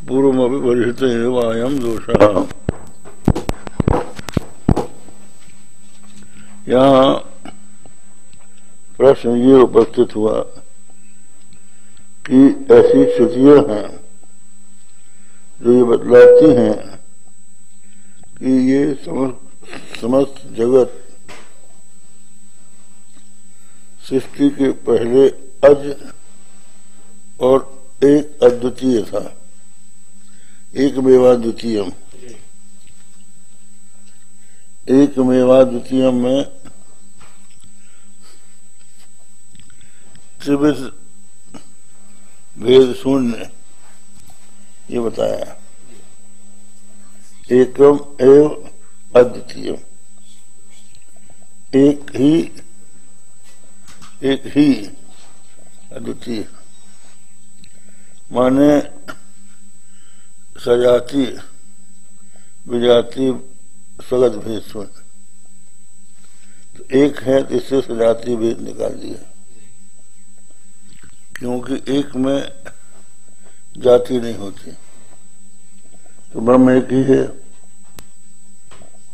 पूर्वमपि परिहृत एव अयं दोषः। यहाँ प्रश्न ये उपस्थित हुआ कि ऐसी श्रुतियां हैं जो ये बतलाती हैं कि ये समस्त जगत सृष्टि के पहले अज और एक अद्वितीय था, एकमेवाद्वितीयम। एकमेवाद्वितीयम में त्रिविध भेद शून्य ये बताया। एकम एव अद्वितीयम, एक ही अद्वितीय, माने सजाति विजाति स्वगत भेद शून्य। तो एक है तो इससे सजाति भेद निकाल दिया, क्योंकि एक में जाति नहीं होती, तो ब्रह्म एक ही है।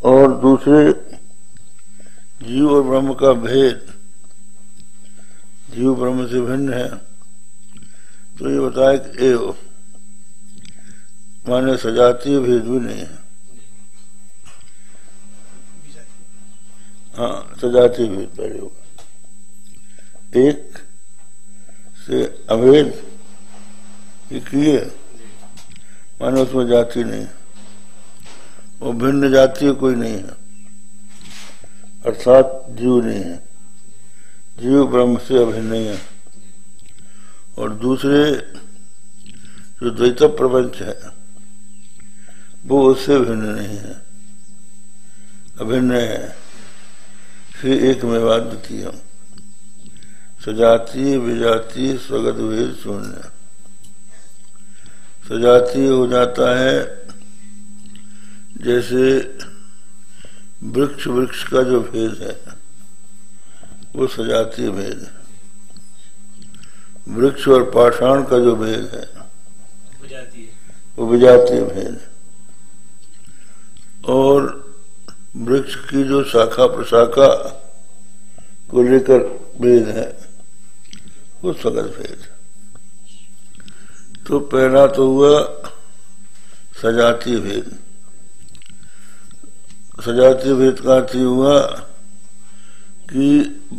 और दूसरे जीव और ब्रह्म का भेद, जीव ब्रह्म से भिन्न है, तो ये बताया कि एव माने सजातीय भेद भी नहीं है। हाँ, सजातीय भेद पहले होगा, एक से अभेद किए माने उसमें जाति नहीं है, वो भिन्न जातीय कोई नहीं है, अर्थात जीव नहीं है, जीव ब्रह्म से अभिन्न नहीं है। और दूसरे जो द्वैत प्रपंच है वो उससे भिन्न नहीं है, अभिन्न है। फिर एकमेवाद्वितीयम, सजातीय विजातीय स्वगत भेद शून्य। सजातीय हो जाता है जैसे वृक्ष का जो भेद है वो सजातीय भेद है, वृक्ष और पाषाण का जो भेद है वो विजातीय भेद है। और वृक्ष की जो शाखा प्रशाखा को लेकर भेद है वो स्वगत भेद। तो पहला तो हुआ सजातीय भेद। सजातीय भेद का अर्थ हुआ कि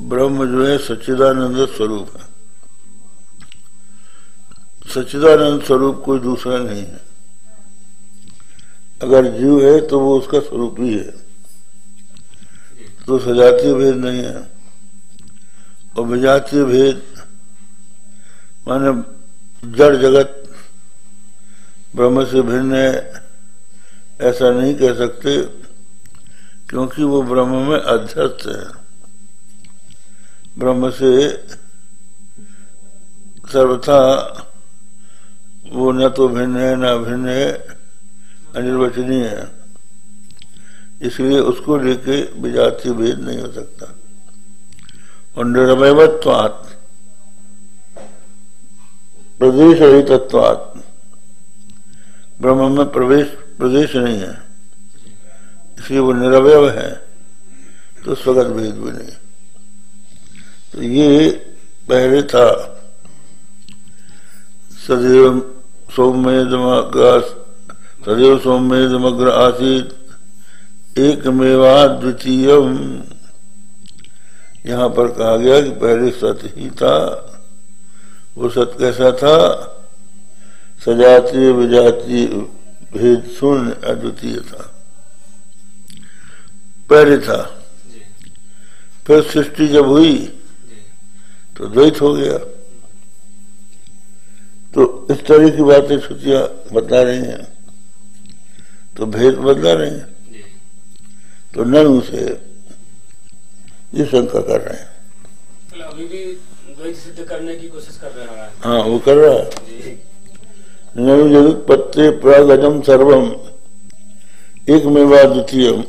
ब्रह्म जो है सच्चिदानंद स्वरूप है, सच्चिदानंद स्वरूप कोई दूसरा नहीं है। अगर जीव है तो वो उसका स्वरूप ही है, तो सजातीय भेद नहीं है। और विजातीय भेद माने जड़ जगत ब्रह्म से भिन्न है ऐसा नहीं कह सकते, क्योंकि वो ब्रह्म में अध्यस्त है, ब्रह्म से सर्वथा वो न तो भिन्न है न भिन्न है, अनिर्वचनीय है। इसलिए उसको लेके विजातीय भेद नहीं हो सकता। और निरवयवत्वात् प्रदेश रहितत्वात्, ब्रह्म में प्रदेश नहीं है, इसलिए वो निरवयव है, तो स्वगत भेद भी नहीं। तो ये पहले था सदैव सौम्येदमग्र आसीत एकमेवाद्वितीयम। यहाँ पर कहा गया कि पहले सत ही था। वो सत कैसा था? सजातीय विजातीय भेद शून्य अद्वितीय था, पहले था। फिर सृष्टि जब हुई तो द्वैत हो गया। तो इस तरह की बातें श्रुतियां बता रही हैं, तो भेद बदला रहे हैं। तो ननु से ये शंका कर रहे हैं। अभी भी द्वैत सिद्ध करने की कोशिश कर रहे हैं। हाँ, वो कर रहा है। ननु जगत्पत्ते प्रागजम सर्वम एकमेवाद्वितीयम।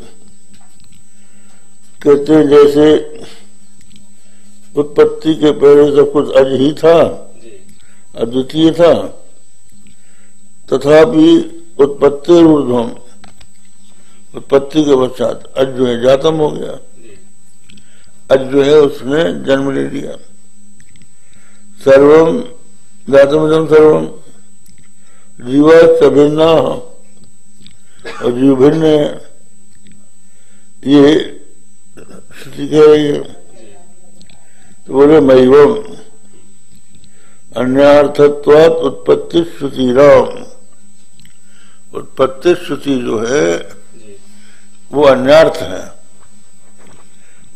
कहते हैं जैसे उत्पत्ति के पहले सब कुछ अज ही था, अद्वितीय था, तथापि उत्पत्ति ऊर्ध्वम, उत्पत्ति के पश्चात अज जो है जातम हो गया, अज जो है उसने जन्म ले लिया। सर्वम जातम सर्वम जीवा भिन्ना, और जीव भिन्न है, ये श्रुति कह रही है। तो बोले मैवम अन्यार्थत्वात् उत्पत्ति श्रुति राम, उत्पत्ति श्रुति जो है वो अन्यार्थ है,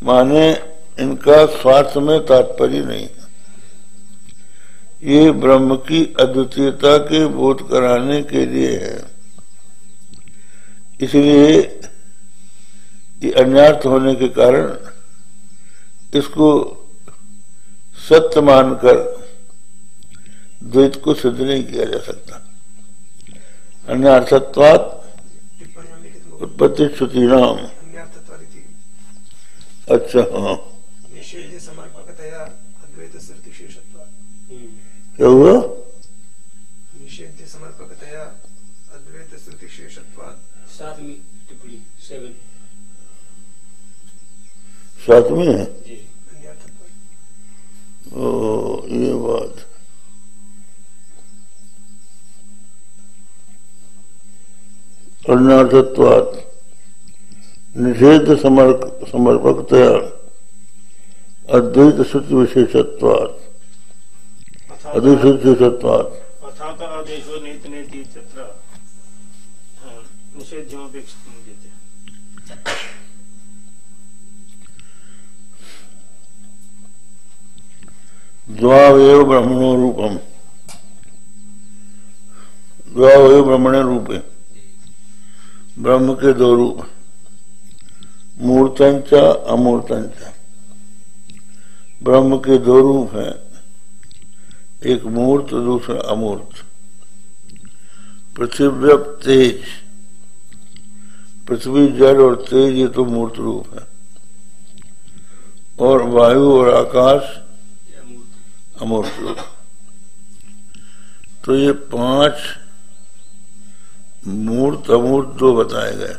माने इनका स्वार्थ में तात्पर्य नहीं है। ये ब्रह्म की अद्वितीयता के बोध कराने के लिए है, इसलिए ये अन्यार्थ होने के कारण इसको सत्य मानकर द्वैत को सिद्ध नहीं किया जा सकता। अन्यार्थत्वात् उत्पत्ति श्रुति नाम। अच्छा, हाँ, क्या हुआ? निषेध्य समर्पकतया अद्वैत श्रुति शेषत्वात्। सातवीं टिप्पणी 7। सातवीं है। ओ, ये बात अन्यार्थत्वात् निषेध समर्पकतया अद्वैत श्रुति विशेषत्वात्, अद्वैत श्रुति विशेषत्वात्। अर्थात आदेशो नेति नेति इत्यत्र निषेध्यमपेक्षितं विद्यते। द्वावेव ब्रह्मणो रूपम, द्वावेव ब्रह्मणे रूपे, ब्रह्म के दो रूप, मूर्तंच अमूर्तंच। ब्रह्म के दो रूप हैं, एक मूर्त दूसरा अमूर्त। पृथ्वी तेज, पृथ्वी जल और तेज ये तो मूर्त रूप है, और वायु और आकाश अमूर्त रूप। तो ये 5 मूर्त अमूर्त दो बताए गए,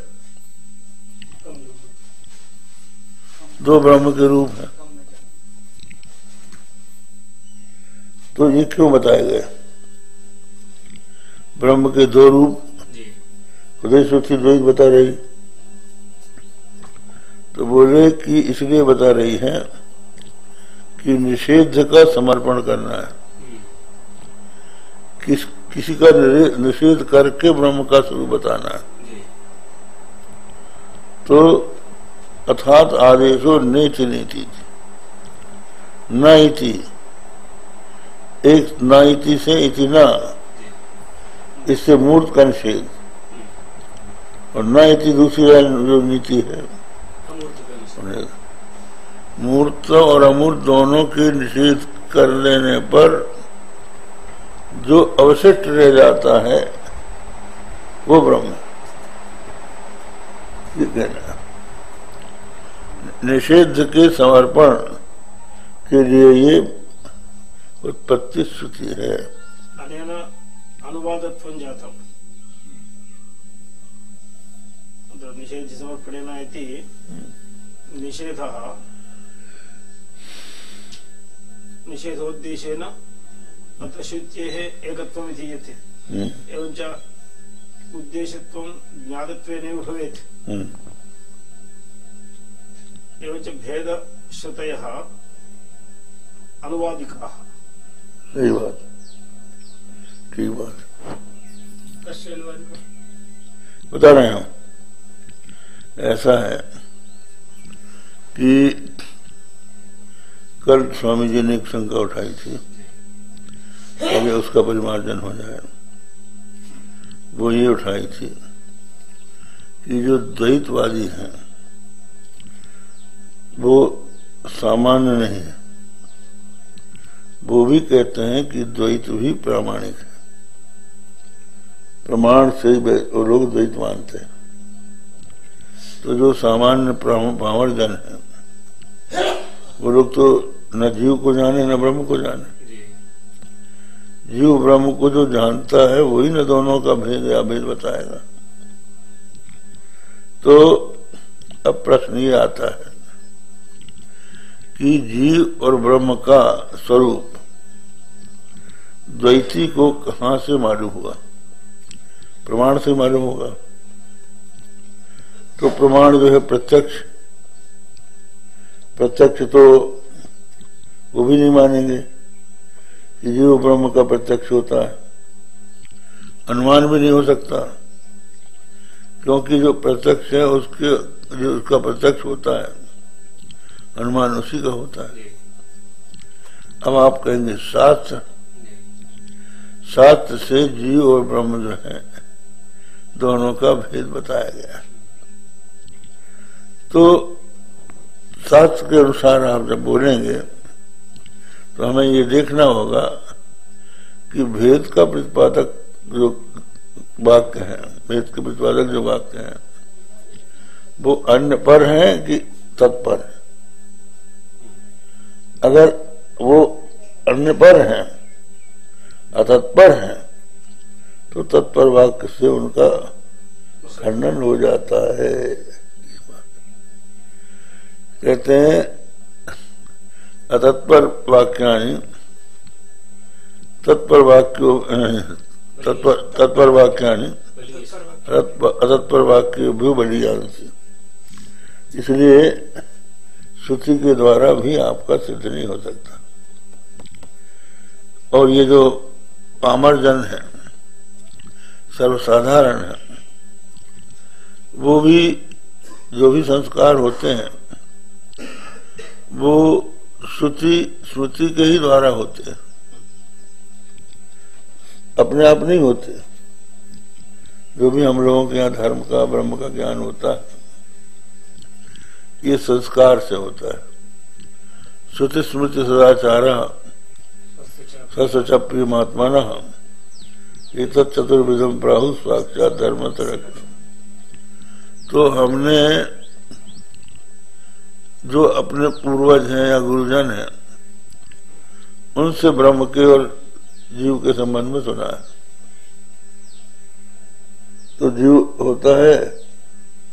दो ब्रह्म के रूप हैं। तो ये क्यों बताए गए? ब्रह्म के दो रूप, खुदे श्रुति द्वैत बता रही, तो बोले कि इसलिए बता रही है कि निषेध का समर्पण करना है, किसी का निषेध करके ब्रह्म का स्वरूप बताना है। तो अर्थात आदेशो नेति नेति, न इति, एक न इति से इति न, इससे मूर्त का निषेध, और न इति दूसरी जो नीति है, मूर्त और अमूर्त दोनों के निषेध कर लेने पर जो अवशिष्ट रह जाता है वो ब्रह्म, ये कहना। निषेध के समर्पण के लिए ये उत्पत्ति श्रुति है। अनुवादत्वं जातम्, निषेध समर्पणेन इति निषेधः निषेधोद्देशेन अत्र श्रुतेः एकत्वं विधीयते, एवञ्च उद्देशत्वं ज्ञातत्वेनैव भवेत्, एवञ्च भेदश्रुतयः अनुवादिकाः। सही बात, ठीक बात बता रहे हैं हम। ऐसा है कि कल स्वामी जी ने एक शंका उठाई थी, अभी उसका परिमार्जन हो जाए। वो ये उठाई थी कि जो द्वैतवादी हैं वो सामान्य नहीं है, वो भी कहते हैं कि द्वैत भी प्रामाणिक है, प्रमाण से ही वो लोग द्वैत मानते हैं। तो जो सामान्य पामर जन है वो लोग तो न जीव को जाने न ब्रह्म को जाने, जीव ब्रह्म को जो जानता है वही न दोनों का भेद या भेद बताएगा। तो अब प्रश्न ये आता है कि जीव और ब्रह्म का स्वरूप द्वैती को कहां से मालूम हुआ? प्रमाण से मालूम होगा। तो प्रमाण जो है प्रत्यक्ष, प्रत्यक्ष तो वो भी नहीं मानेंगे कि जीव ब्रह्म का प्रत्यक्ष होता है। अनुमान भी नहीं हो सकता, क्योंकि जो प्रत्यक्ष है उसके जो उसका प्रत्यक्ष होता है, अनुमान उसी का होता है। अब आप कहेंगे शास्त्र, शास्त्र से जीव और ब्रह्म जो है दोनों का भेद बताया गया। तो शास्त्र के अनुसार आप जब बोलेंगे तो हमें ये देखना होगा कि भेद का प्रतिपादक जो वाक्य है, भेद के प्रतिपादक जो वाक्य है वो अन्य पर है कि तत्पर है। अगर वो अन्य पर है, अतत्पर है, तो तत्पर वाक्य से उनका खंडन हो जाता है। कहते हैं अतत्पर वाक्यानि तत्पर वाक्यो तत्पर वाक्यानि अतत्पर वाक्य भी बलियांसी। इसलिए श्रुति के द्वारा भी आपका सिद्ध नहीं हो सकता। और ये जो पामर जन है, सर्वसाधारण है, वो भी जो भी संस्कार होते हैं वो श्रुति के ही द्वारा होते हैं, अपने आप नहीं होते। जो भी हम लोगों के यहाँ धर्म का, ब्रह्म का ज्ञान होता है ये संस्कार से होता है। श्रुति स्मृति सदाचार सचप्रिय महात्मा न ये चतुर्विधम प्राहु साक्षात धर्म तरक। तो हमने जो अपने पूर्वज हैं या गुरुजन हैं उनसे ब्रह्म के और जीव के संबंध में सुना है। तो जीव होता है,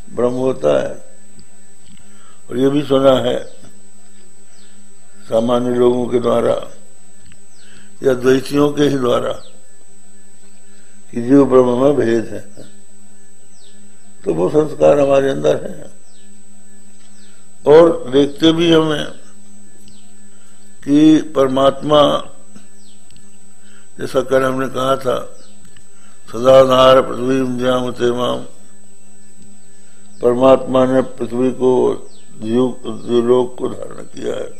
ब्रह्म होता है। और ये भी सुना है सामान्य लोगों के द्वारा या द्वैतियों के ही द्वारा कि जीव ब्रह्म में भेद है। तो वो संस्कार हमारे अंदर है। और देखते भी हमें कि परमात्मा, जैसा कल हमने कहा था, सदाधार पृथ्वी ज्याम तेमाम, परमात्मा ने पृथ्वी को, जीवलोक को धारण किया है।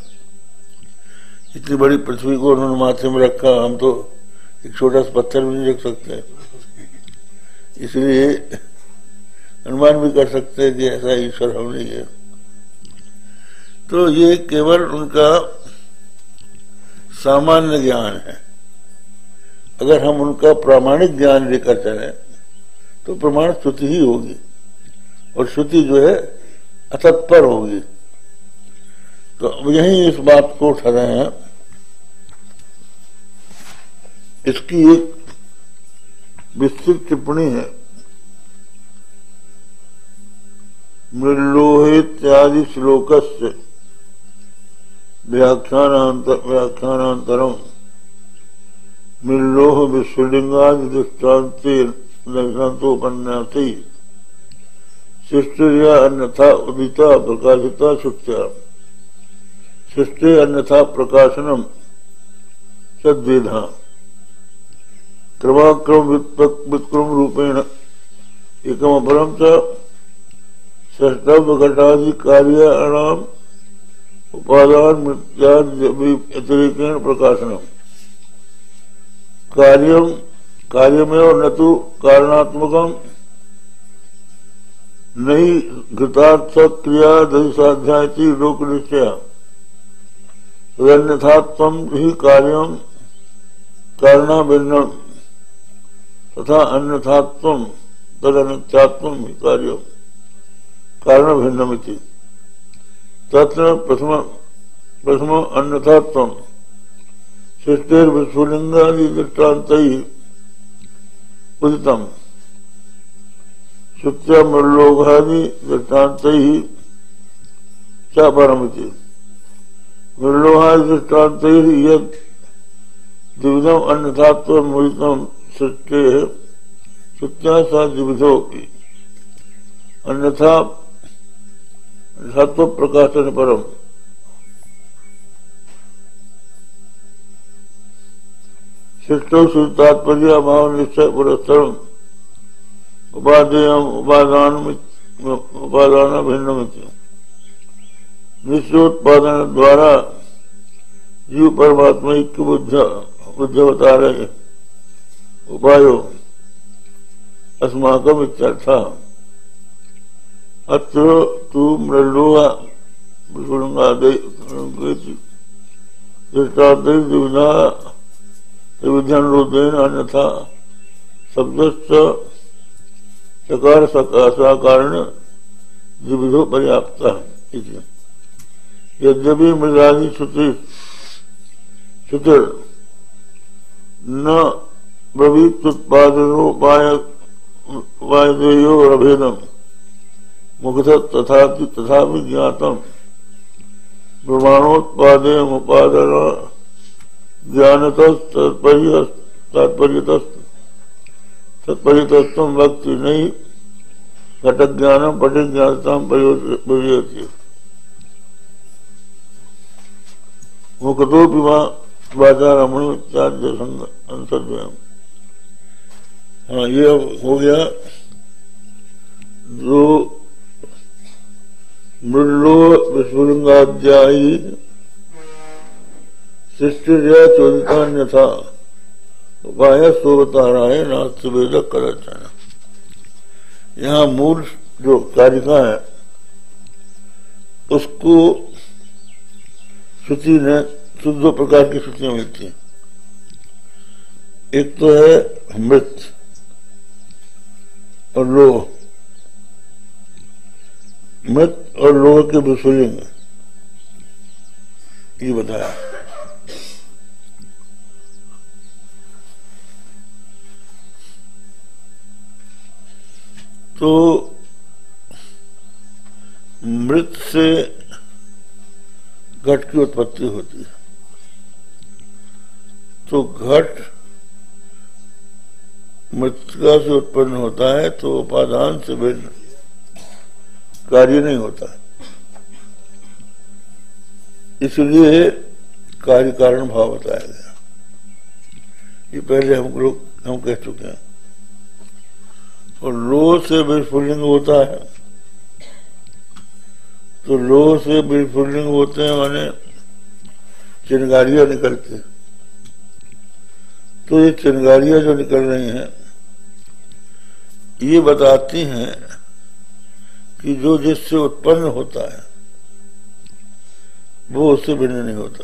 इतनी बड़ी पृथ्वी को उन्होंने माथे में रखा, हम तो एक छोटा सा पत्थर भी नहीं रख सकते। इसलिए अनुमान भी कर सकते हैं कि ऐसा ईश्वर हम नहीं है। तो ये केवल उनका सामान्य ज्ञान है। अगर हम उनका प्रामाणिक ज्ञान लेकर चले तो प्रमाण श्रुति ही होगी, और श्रुति जो है अतत्पर होगी। तो अब यही इस बात को उठा रहे हैं। इसकी एक विस्तृत टिप्पणी है मृल्लोहित्यादि श्लोकस्य व्याख्यानांतरम मृल्लोह विश्वलिंगादि दृष्टान्ते दृष्टान्तोपन्यासी सृष्टिया अन्यथा उदिता प्रकाशिता श्रुत्या सृष्टि अन्यथा प्रकाशनम सद्वेधा क्रमाक्रम विक्रम रूपेण एकम अपरम च षष्टव घटादि कार्याणाम उपादान व्यतिरेकेण प्रकाशनम कार्यमेव न तो कारणात्मकम नहीं घृतार्थ क्रिया दशाध्यायती लोक निश्चय अन्यथात्म ही कार्यम कारणाभिन्नम तथा अन्यथात्म तदन्यथात्म ही कार्यम कारण भिन्नमिति तत्र प्रथम अन्यथात्म सृष्टेर विस्फुलिंगादि दृष्टांत उदितम श्रुत्या मृलोकादि दृष्टांत च परमिति मृलोकादि दृष्टांत यद द्विविधम अन्यथात्व मुदितम सृष्टे श्रुत्या सा द्विविधो की अन्यथा सत्व प्रकाशन परम शिष्टो तात्पर्य भाव निश्चय पुरस्तर उपादेयम उपादान भिन्न निश्चयोत्पादन द्वारा जीव परमात्मा की बुद्ध बता रहे उपायो अस्माकम इत्यर्था अत्र तु मृलोहा विधान अन्यथा शब्द सकार साकारण द्विविधो पर्याप्त यद्यपि मृगादि श्रुतिर न ब्रवीत्युत्पादनोपाय अभेदम मुक्त तथा ज्ञातम प्रमाणोत्पादे उपादन तत्पर्यतस्तम वक्ति नहीं घटक ज्ञानम पटिक ज्ञानता प्रयोजति मुक्तो पिमा वाचारमण इत्यादि अंतर्व्यम। हाँ, ये हो गया जो मृलो विस्फुलिंगाध्यायी सृष्टि चोदितान्यथा उपाय सोवताराय नास्तिवेद करचन। यहाँ मूल जो कारिका है उसको श्रुति ने दो प्रकार की श्रुतियां मिलती हैं। एक तो है मृत और लोह। मृत और लोह के विस्फुलिंग ये बताया। तो मृत से घट की उत्पत्ति होती है। तो घट मृतिका से उत्पन्न होता है तो उपादान से भिन्न कार्य नहीं होता, इसलिए कार्य कारण भाव बताया गया। ये पहले हम कह चुके हैं। और लोह से विस्फुलिंग होता है तो लोह से विस्फुलिंग होते हैं माने चिंगारियां निकलती हैं। तो ये चिंगारियां जो निकल रही हैं ये बताती हैं कि जो जिससे उत्पन्न होता है वो उससे भिन्न नहीं होता।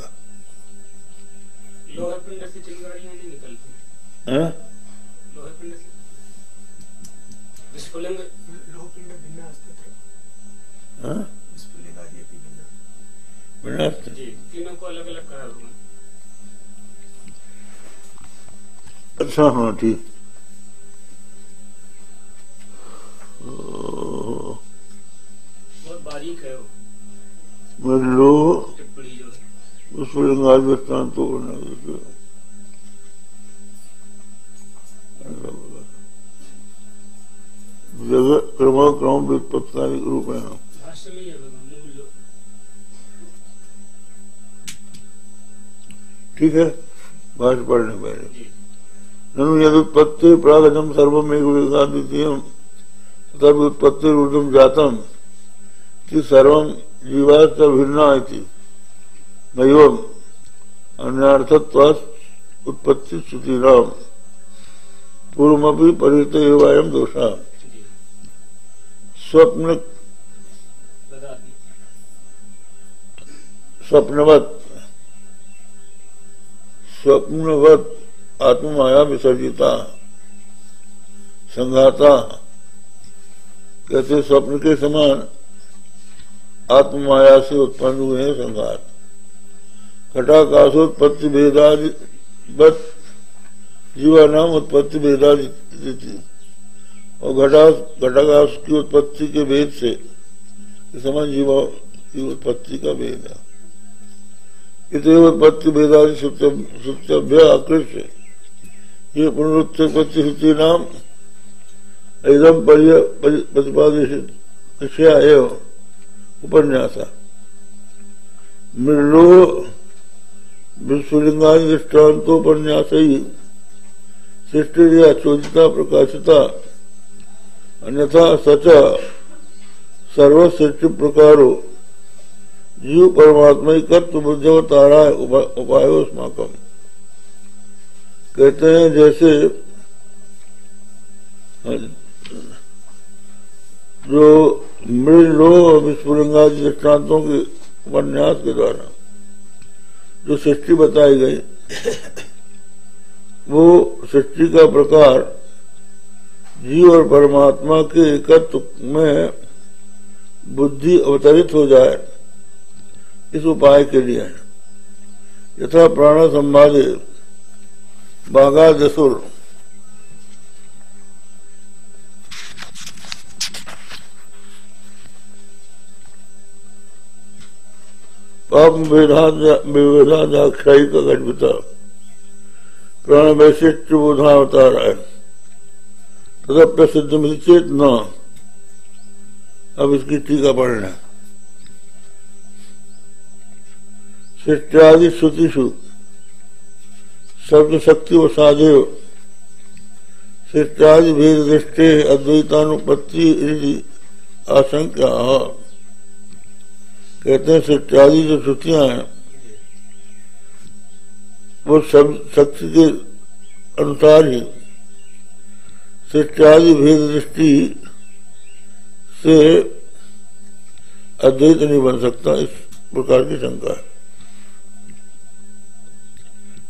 लोहा पिंड से चिंगारियां नहीं निकलती हैं? लोहा पिंड से विस्फुलिंग लोह पिंड भिन्न अस्तित्व हाँ? विस्फुलिंग आदि भिन्न अस्तित्व जी, तीनों को अलग अलग कहा हुआ। अच्छा, हाँ ठीक। बहुत बारीक है वो लो टिप्पणी जो है। विस्फुलिंग दृष्टांत तो जगह क्रम व्युत्पत्ति रूप है। भाष्य में ही है मूल। ठीक है, भाष्य पढ़ने पहले ननु यदुत्पत्ति प्रागजम सर्वमेक वेगाद्वितीयम तदुत्पत्ति ऊर्धम जातम कि सर्वम जीवाश्च भिन्ना इति नैवम अन्यार्थत्वात् उत्पत्ति श्रुतिनाम पूर्वमपि परिहृत एव अयं दोषः स्वप्नवत आत्ममाया विसर्जिता संघाता कहते स्वप्न के समान आत्ममाया से उत्पन्न हुए हैं संघात। घटाकाशोत्पत्ति भेदादि जीवा नाम उत्पत्ति भेदादि, और घटाकाश की उत्पत्ति के भेद से समान जीवा की उत्पत्ति का भेद है। इतने उत्पत्ति भेदादि सुत्यभ्य आकृष्ट, ये पुनरुत्पत्ति श्रुति नाम एकदम प्रतिपादित विषया एवं उपन्यासा मृलो विश्वलिंगादि दृष्टान्तोपन्यास ही सृष्टिरिया चोदिता प्रकाशिता, अन्यथा सच सर्वसृष्टि प्रकारो जीव परमात्मकत्व बुद्धिवतारा उपायो अस्माकम। कहते हैं जैसे जो मृलो और विस्फुलिंगादि दृष्टान्तों के उपन्यास के द्वारा जो सृष्टि बताई गई, वो सृष्टि का प्रकार जीव और परमात्मा के एकत्व में बुद्धि अवतरित हो जाए, इस उपाय के लिए है। यथा प्राण संवादे बाघादसुर पाप विवेदाख्यायी का गणपिता प्राण वैशिष्ट बोधा अवतार है, तथा प्रसिद्ध मिल चेत न। अब इसकी टीका पढ़ना। सृष्टादि श्रुतिषु शब्द शक्ति व साधेव सृष्टादि भेद दृष्टे अद्वैतानुपत्ति आशंका। कहते हैं सृष्टादि जो श्रुतियां हैं वो शब्द शक्ति के अनुसार ही सृष्टादि भेद दृष्टि से अद्वैत नहीं बन सकता, इस प्रकार की शंका है।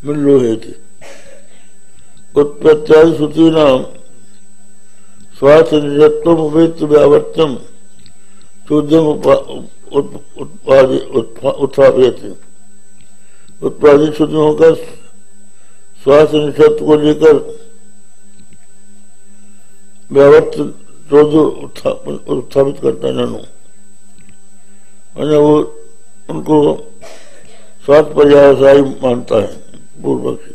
मिल्लो है कि उत्पत्त्यादि श्रुति नाम स्वार्थ निजत्वम उपेत्य व्यावर्तम चोद्यम उत्थापित। उत्पादित श्रुतियों का स्वार्थ निजत्व को लेकर व्यावर्त चौद्य उत्थापित करता है। वो उनको स्वार्थ पर्यावसायी मानता है पूर्व पक्षी।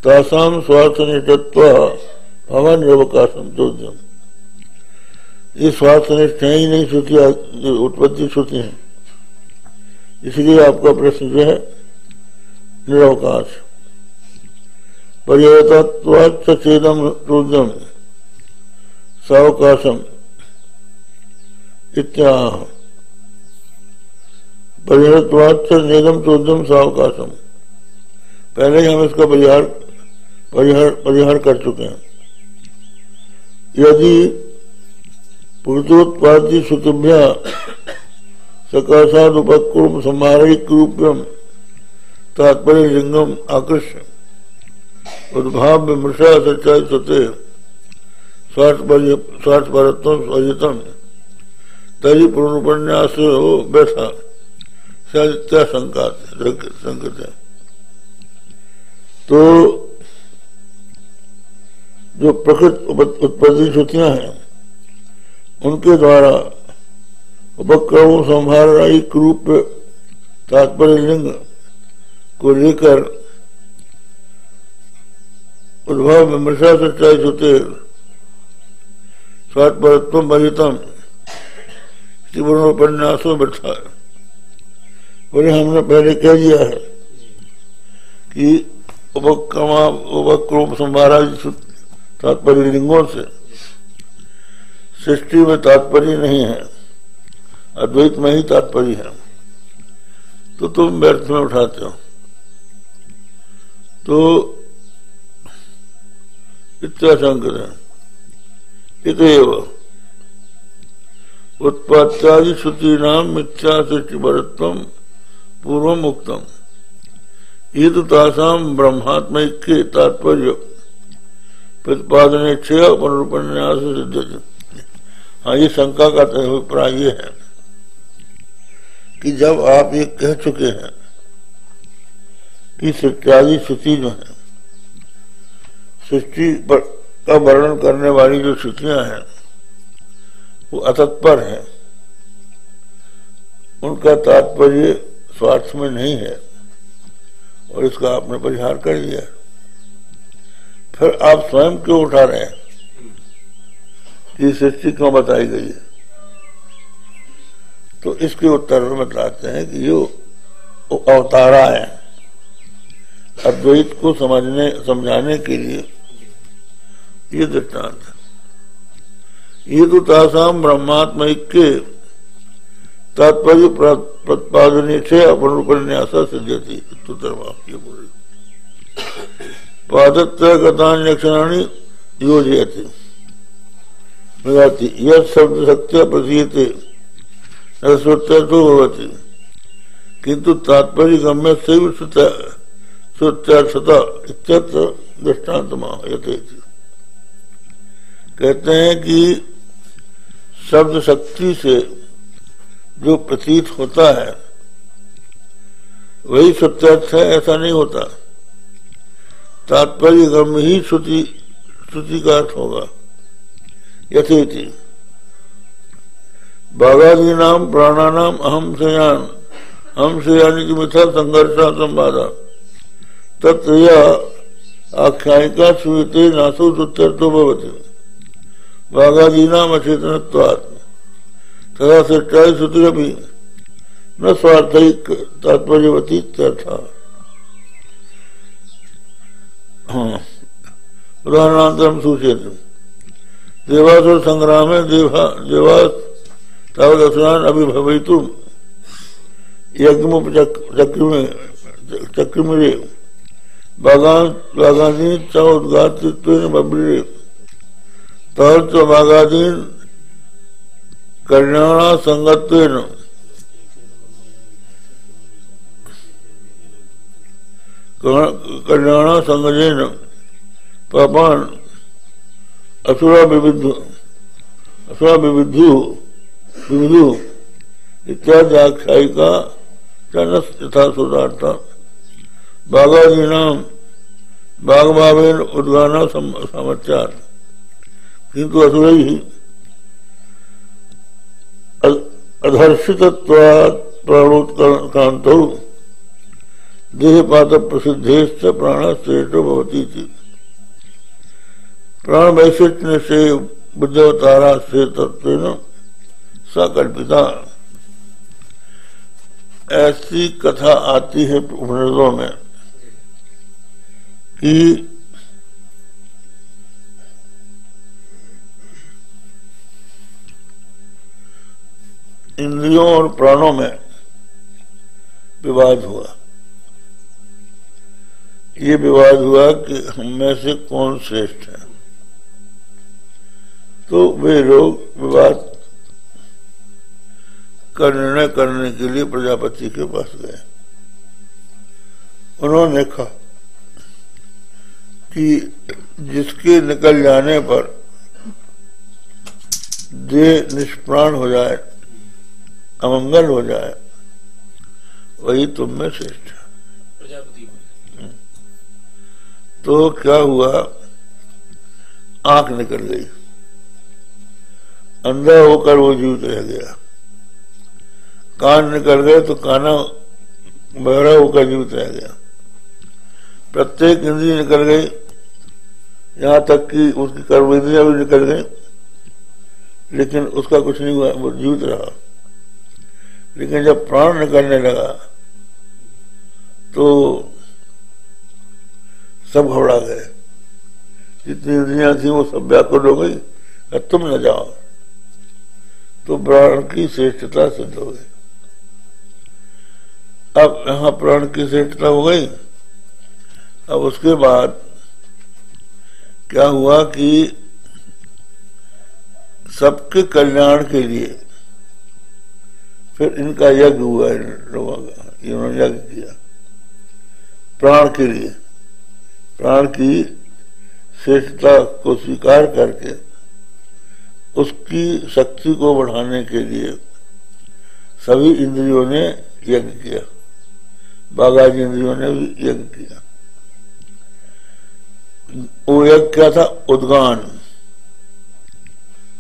तासाम स्वार्थ निष्ठत्व भवन अवकाशम चौद्यम। ये स्वार्थ निष्ठ है ही नहीं श्रुतियां, उत्पत्ति श्रुति है, इसलिए आपका प्रश्न जो है निरवकाश। पर्यवतत्वात् सचेदम चौद्यम सावकाशम इत्याह। पर्यवतत्वात् नेदम चौद्यम सावकाशम, पहले ही हम इसका परिहार कर चुके हैं। यदि पुरुषोत्पादी श्रुतिभ्या सकाशाद उपक्रम समारिक रूपम तात्पर्य लिंगम आकृष्य उद्भाव में मृषा सच्चाई सत्य स्वार्थ परत्व स्वजितम तरी पुनरुपन्यास हो बैठा क्या संकेत है। तो जो प्रकृत उत्पत्ति श्रुतियां हैं उनके द्वारा उपक्रम संहारिक रूप तात्पर्य लिंग को लेकर उद्भव विमर्शा सच्चाई होते स्वार्थ परत्व बलितम उपन्यासों बैठा है। बोले हमने पहले कह दिया है कि उपक्रम संहारिक तात्पर्य लिंगों से सृष्टि में तात्पर्य नहीं है, अद्वैत में ही तात्पर्य है। तो तुम व्यर्थ में उठाते हो। तो इत्याशंकर है इतएव उत्पात्यादि श्रुति नाम मिथ्या सृष्टि परत्वम पूर्व मुक्तम ये तो तासाम ब्रह्मात्मैक्य तात्पर्य प्रतिपादन क्षय पुनरुपन्यास सिद्ध। हाँ, ये शंका का अभिप्राय ये है कि जब आप ये कह चुके हैं कि सत्यादि श्रुति जो है, सृष्टि का वर्णन करने वाली जो श्रुतियां हैं वो अतत्पर है, उनका तात्पर्य स्वार्थ में नहीं है, और इसका आपने परिहार कर दिया। फिर आप स्वयं क्यों उठा रहे हैं कि सृष्टि क्यों बताई गई है? तो इसके उत्तर में बताते हैं कि ये अवतारा है अद्वैत को समझाने के लिए ये दृष्टांत है। ये तो तासाम ब्रह्मात्म के तात्पर्य प्रतिपादने से अपनुपन्यासा सिद्ध्यति ये बोले पादत्र गतानि लक्षणानि योजयति यह शब्द सत्य प्रतीयते सत्यो भवति किंतु तात्पर्य गम्य से सत्यार्थता इत्यत्र दृष्टान्तमायते। कहते हैं कि शब्द शक्ति से जो प्रतीत होता है वही सत्यार्थ है, ऐसा नहीं होता। तात्पर्य गम्य ही श्रुति का अर्थ होगा। यथेति बाघादी नाम प्राणानाम अहम शयानी की मिथ्या संघर्षा संवादा तत्या आख्यायिका श्रूयते नासो सुत्यर्थो भवति बाघादी नाम अचेतनत्वात् तथा सच्चाई श्रुतिरपि न स्वार्थैक तात्पर्यवती तथा। उदाहरणांतरम सूचयति देवासुर संग्रामे देवास तावत् असुरान् अभिभवयितुं यज्ञमुपचक्रिमे बाघादीन् च उद्घाटित्वेन बब्रिरे तर्च बाघादीन् कर्णाणा संगत्वेन कर्णाणा संगजेन पापान् असुरा विविधु इत्यादि आख्यायिका यथा सुधार्था बाघादीनां बाघभावेन उद्गाना सामर्थ्यात् किंतु असुरैः अधर्षितत्वात् प्राणोत्क्रांतौ देहपात प्रसिद्धेश्च प्राणश्रेष्ठो भवति। प्राण वैशिष्ट्य से बुद्धिवतारा से तत्वेन सकल्पिता ऐसी कथा आती है उपनिषदों में कि इंद्रियों और प्राणों में विवाद हुआ। ये विवाद हुआ कि हम में से कौन श्रेष्ठ है। तो वे लोग विवाद का निर्णय करने के लिए प्रजापति के पास गए। उन्होंने कहा कि जिसके निकल जाने पर देह निष्प्राण हो जाए, अमंगल हो जाए, वही तुम में श्रेष्ठ है। प्रजापति तो क्या हुआ, आंख निकल गई, अंधा होकर वो जीवित रह गया। कान निकल गए तो काना बहरा होकर जीवित रह गया। प्रत्येक इंद्रिय निकल गई, यहां तक कि उसकी कर्मेंद्रियां भी निकल गई, लेकिन उसका कुछ नहीं हुआ, वो जीवित रहा। लेकिन जब प्राण निकलने लगा तो सब घबरा गए। जितनी इंद्रियां थी वो सब व्याकुल हो गई, तुम न जाओ। तो प्राण की श्रेष्ठता सिद्ध हो गई। अब यहां प्राण की श्रेष्ठता हो गई। अब उसके बाद क्या हुआ कि सबके कल्याण के लिए फिर इनका यज्ञ हुआ। इन लोगों का इन्होंने यज्ञ किया प्राण के लिए। प्राण की श्रेष्ठता को स्वीकार करके उसकी शक्ति को बढ़ाने के लिए सभी इंद्रियों ने यज्ञ किया। बाघाजी इंद्रियों ने भी यज्ञ किया। वो यज्ञ क्या था? उद्गान।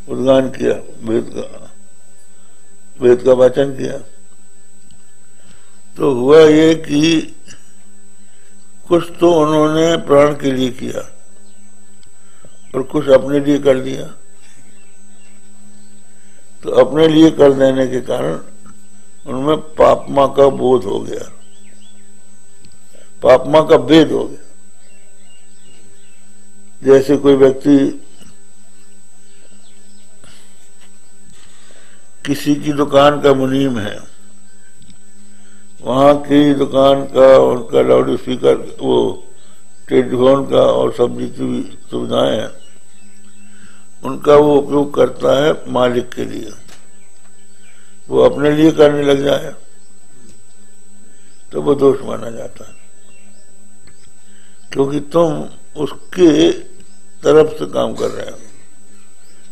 उद्गान किया, वेद का वाचन किया। तो हुआ ये कि कुछ तो उन्होंने प्राण के लिए किया और कुछ अपने लिए कर दिया। तो अपने लिए कर देने के कारण उनमें पापमा का बोध हो गया, पापमा का भेद हो गया। जैसे कोई व्यक्ति किसी की दुकान का मुनीम है, वहां की दुकान का उनका लाउड स्पीकर, वो टेलीफोन का और सब्जी की सुविधाएं हैं, उनका वो उपयोग करता है मालिक के लिए, वो अपने लिए करने लग जाए तो वो दोष माना जाता है, क्योंकि तुम उसके तरफ से काम कर रहे हो,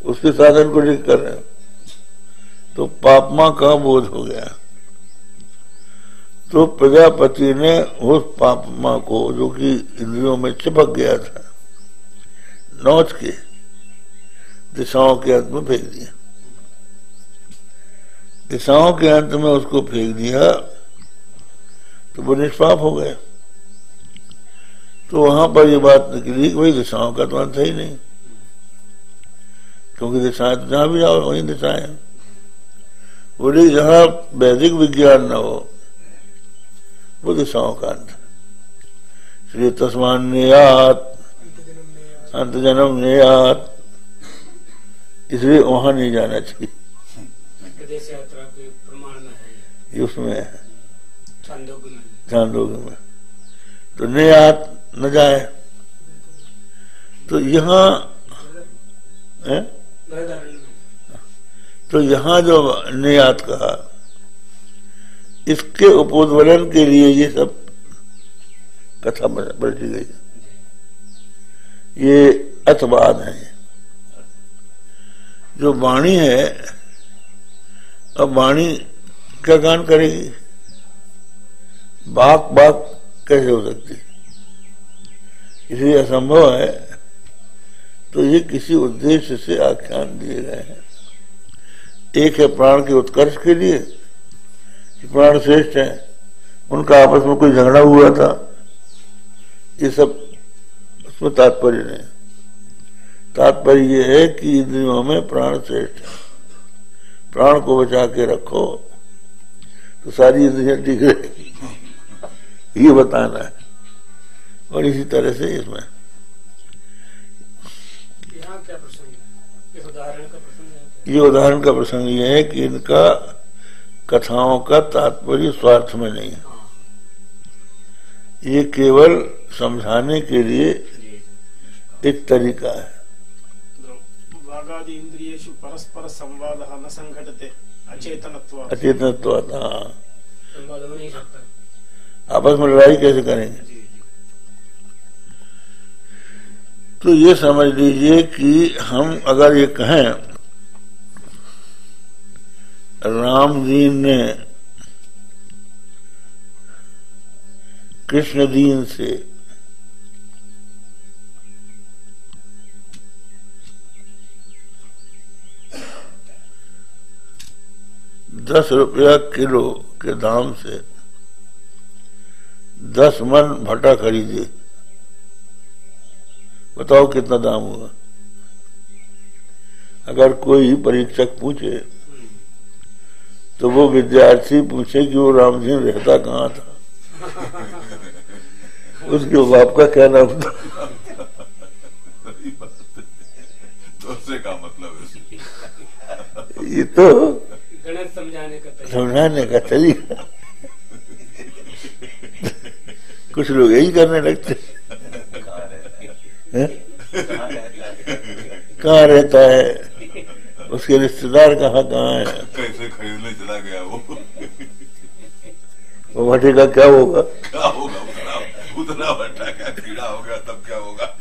उसके साधन को लेकर कर रहे हो। तो पापमा का बोध हो गया। तो प्रजापति ने उस पापमा को, जो कि इंद्रियों में चिपक गया था, नौच के दिशाओं के अंत में फेंक दिया। दिशाओं के अंत में उसको फेंक दिया तो वो निष्पाप हो गए। तो वहां पर ये बात निकली कि भाई दिशाओं का तो अंत है ही नहीं, क्योंकि दिशाएं तो जहां भी जाओ वहीं दिशाएं हैं। बोले जहां वैदिक विज्ञान न हो वो दिशाओं का अंत है। इसलिए तस्मान नेयात अंत जन्म नेयात, इसलिए वहां नहीं जाना चाहिए। विदेश यात्रा के प्रमाण में है, ये उसमें है छांदोग्य में। तो नेयात न जाए। तो यहाँ जो नेयात कहा, इसके उपोद्वलन के लिए ये सब कथा पलटी गई। ये अथवाद है। जो वाणी है, अब वाणी क्या गान करेगी? बाक बाक कैसे हो सकती? इसलिए असंभव है। तो ये किसी उद्देश्य से आख्यान दिए गए हैं। एक है प्राण के उत्कर्ष के लिए, प्राण श्रेष्ठ है, उनका आपस में कोई झगड़ा हुआ था, ये सब उसमें तात्पर्य नहीं। तात्पर्य ये है कि इंद्रियों में प्राण श्रेष्ठ है, प्राण को बचा के रखो तो सारी इंद्रियां ठीक रहेगी, ये बताना है। और इसी तरह से इसमें यहाँ क्या प्रसंग है? इस उदाहरण का प्रसंग है? ये उदाहरण का प्रसंग ये है कि इनका कथाओं का तात्पर्य स्वार्थ में नहीं है, ये केवल समझाने के लिए एक तरीका है। वागादि इंद्रियेषु परस्पर संवादः न संघटते अचेतनत्वात्। अचेतनत्वात्, हाँ, संवाद हो नहीं सकता। आपस में लड़ाई कैसे करेंगे? तो ये समझ लीजिए कि हम अगर ये कहें राम जी ने कृष्ण दीन से ₹10 किलो के दाम से 10 मन भट्टा खरीदे, बताओ कितना दाम होगा? अगर कोई परीक्षक पूछे तो वो विद्यार्थी पूछे कि वो राम जी रहता कहाँ था, उसके बाप का क्या नाम था? दूसरे का मतलब है। ये तो गणित समझाने का तरीका। कुछ लोग यही करने लगते। कहाँ रहता है, उसके रिश्तेदार कहाँ है, कैसे खरीदने चला गया वो भट्टे का क्या होगा? क्या होगा? उतना भट्टा क्या कीड़ा हो गया, तब क्या होगा?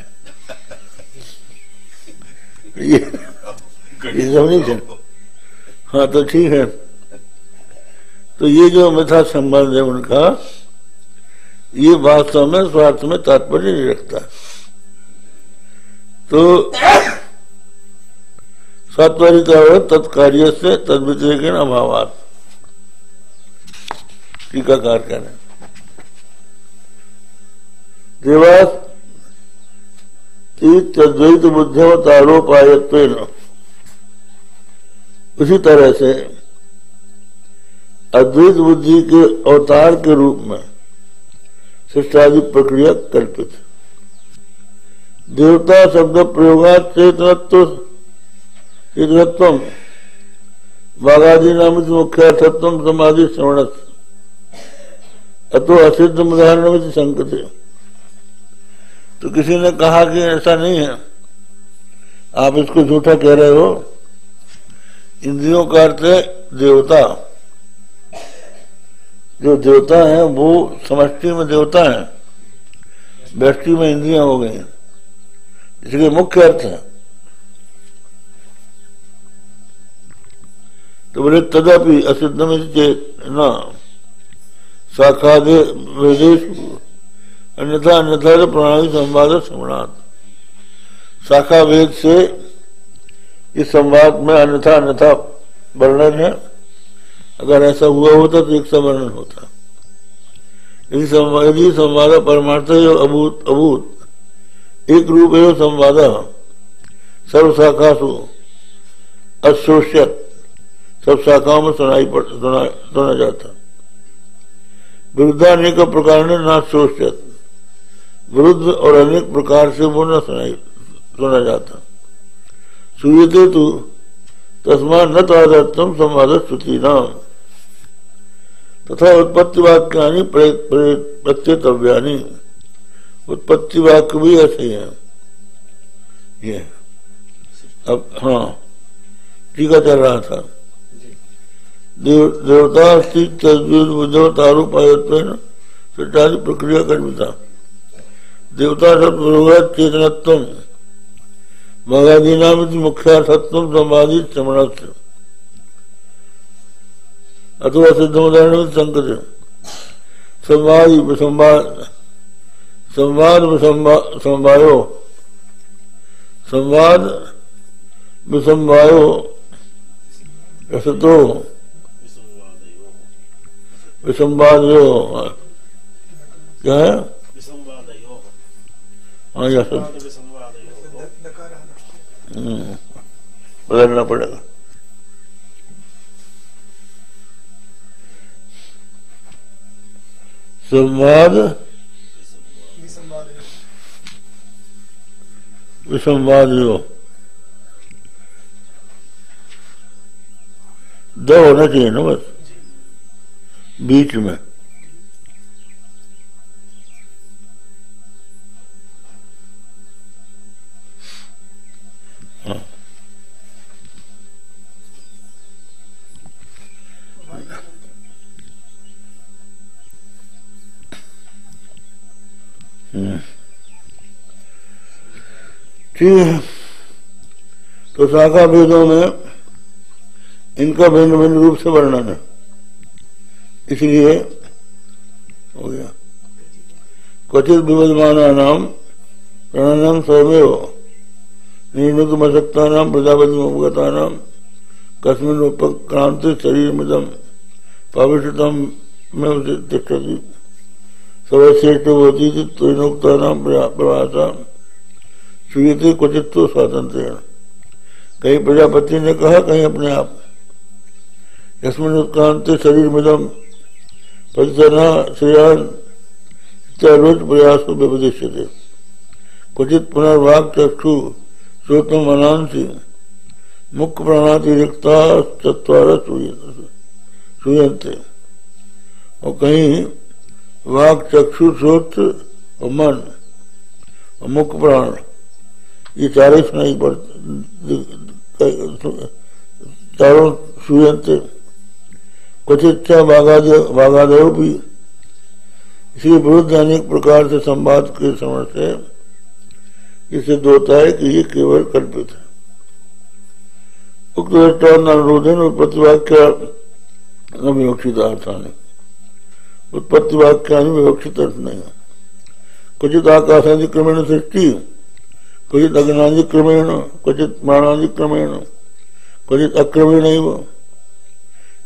ये सब नहीं चल। हाँ, तो ठीक है। तो ये जो मिथ्या संबंध है उनका, ये वास्तव में स्वार्थ में तात्पर्य नहीं रखता। तो सात्वरिका तत्कार्य से तद्व्यतिरेकेण अभावात्, टीकाकार कह रहे हैं। देवास तद्वैत बुद्धिमतारोपायत्वेन, उसी तरह से अद्वैत बुद्धि के अवतार के रूप में सृष्टादि प्रक्रिया कल्पित। देवता शब्द प्रयोगात् चेतनत्व वागादि नामित मुख्यार्थत्व समाधि श्रवण अतो असिद्ध उदाहरण में संकते। तो किसी ने कहा कि ऐसा नहीं है, आप इसको झूठा कह रहे हो। इंद्रियों का अर्थ है देवता। जो देवता है वो समष्टि में देवता है, व्यष्टि में इंद्रियां हो गई, इसलिए मुख्य अर्थ है। तो बोले तदापि असिद्धम चेत न शाखादे वेदेश अन्यथा अन्यथा प्रणाली संवाद श्रवणात्। शाखा वेद से इस संवाद में अन्यथा अन्यथा वर्णन है। अगर ऐसा हुआ होता तो एक सा वर्णन होता। यदि संवाद परमार्थ अभूत अभूत एक रूप एवं संवाद सर्व शाखासु अश्रोष्यत, सब शाखाओं में सुना जाता। विरुद्धानेक प्रकार ने न श्रोष्यत, विरुद्ध और अनेक प्रकार से वो न सुना जाता। सूयते तु तस्मा न तादर्थम संवाद स्तुति नाम तथा उत्पत्ति वाक्यानि प्रत्येतव्यानि। उत्पत्ति वाक्य भी ऐसे ही है। ये अब हाँ टीका चल रहा था। देवता स्थित बुद्धवतारूपायत्वेन सृष्टादि प्रक्रिया कल्पिता। देवता शब्द चेतनत्व भगादीनाम मुख्यार्थत्व संवादित श्रवणस्य अथवा सिद्धोदाहरण संकते। संवाद विसंवायो असतो विसंवादयो क्या है? हाँ यह बदलना पड़ेगा। संवाद विसंवादयो दो होना चाहिए ना बस बीच में। हाँ ठीक है। तो शाखा भेदों में इनका भिन्न भिन्न रूप से वर्णन है, इसलिए हो गया। क्वचित विवदमाना नाम प्रणनाम स्वयमेव निर्णुतमशक्ता नाम प्रजापति उपगता नाम कस्मिन उपक्रांति शरीर मिदम पाविषतम में तिष्ठति सर्वश्रेष्ठ होती त्रिनोक्ता नाम प्रभाषा श्रूयते क्वचित तो स्वातंत्र। कहीं प्रजापति ने कहा, कहीं अपने आप। यस्मिन् उत्क्रांति शरीर मिदम परिचना श्रेयान इत्यादि प्रयास को व्यपदिश्यते। क्वचित पुनर्वाक चक्षु श्रोतम अनांसी मुख्य प्राणातिरिक्ता चत्वार श्रूयन्ते। और कहीं वाक चक्षु श्रोत और मन और मुख्य प्राण ये चारों सुनाई पड़ते, चारों श्रूयन्ते। क्वचित भागादयो भी। इसलिए विरुद्ध अनेक प्रकार से संवाद के श्रवण से ये सिद्ध होता है कि ये केवल कल्पित है। उक्त अनुरोधन और प्रतिवाक्य अभियोक्षितार्थानि। उत्पत्ति वाक्यानि विवक्षित अर्थ नहीं। क्वचित आकाशादि क्रमेण सृष्टि, क्वचित अग्नादि क्रमेण, क्वचित प्राणादि क्रमेण, क्वचित अक्रमेण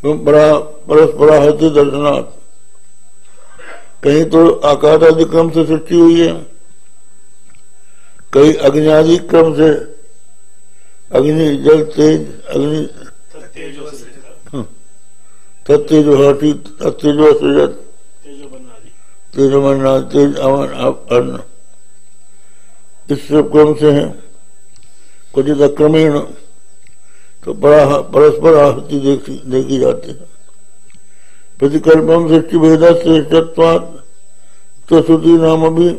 परस्पराहति दर्शनात्। कहीं तो आकाश आदि क्रम से सृष्टि हुई है, कहीं अग्नि आदि क्रम से, अग्नि जल तेज अग्नि तत्तेजो हठी तत्तेजो सृजत तेजो मन्ना तेज अवन अन्न, इस क्रम से है। क्वचित अक्रमेण तो परस्पर आहुति देखी जाती है। प्रतिकल्पम सृष्टि भेदा श्रेष्ठत्वात् तो श्रुति नाम भी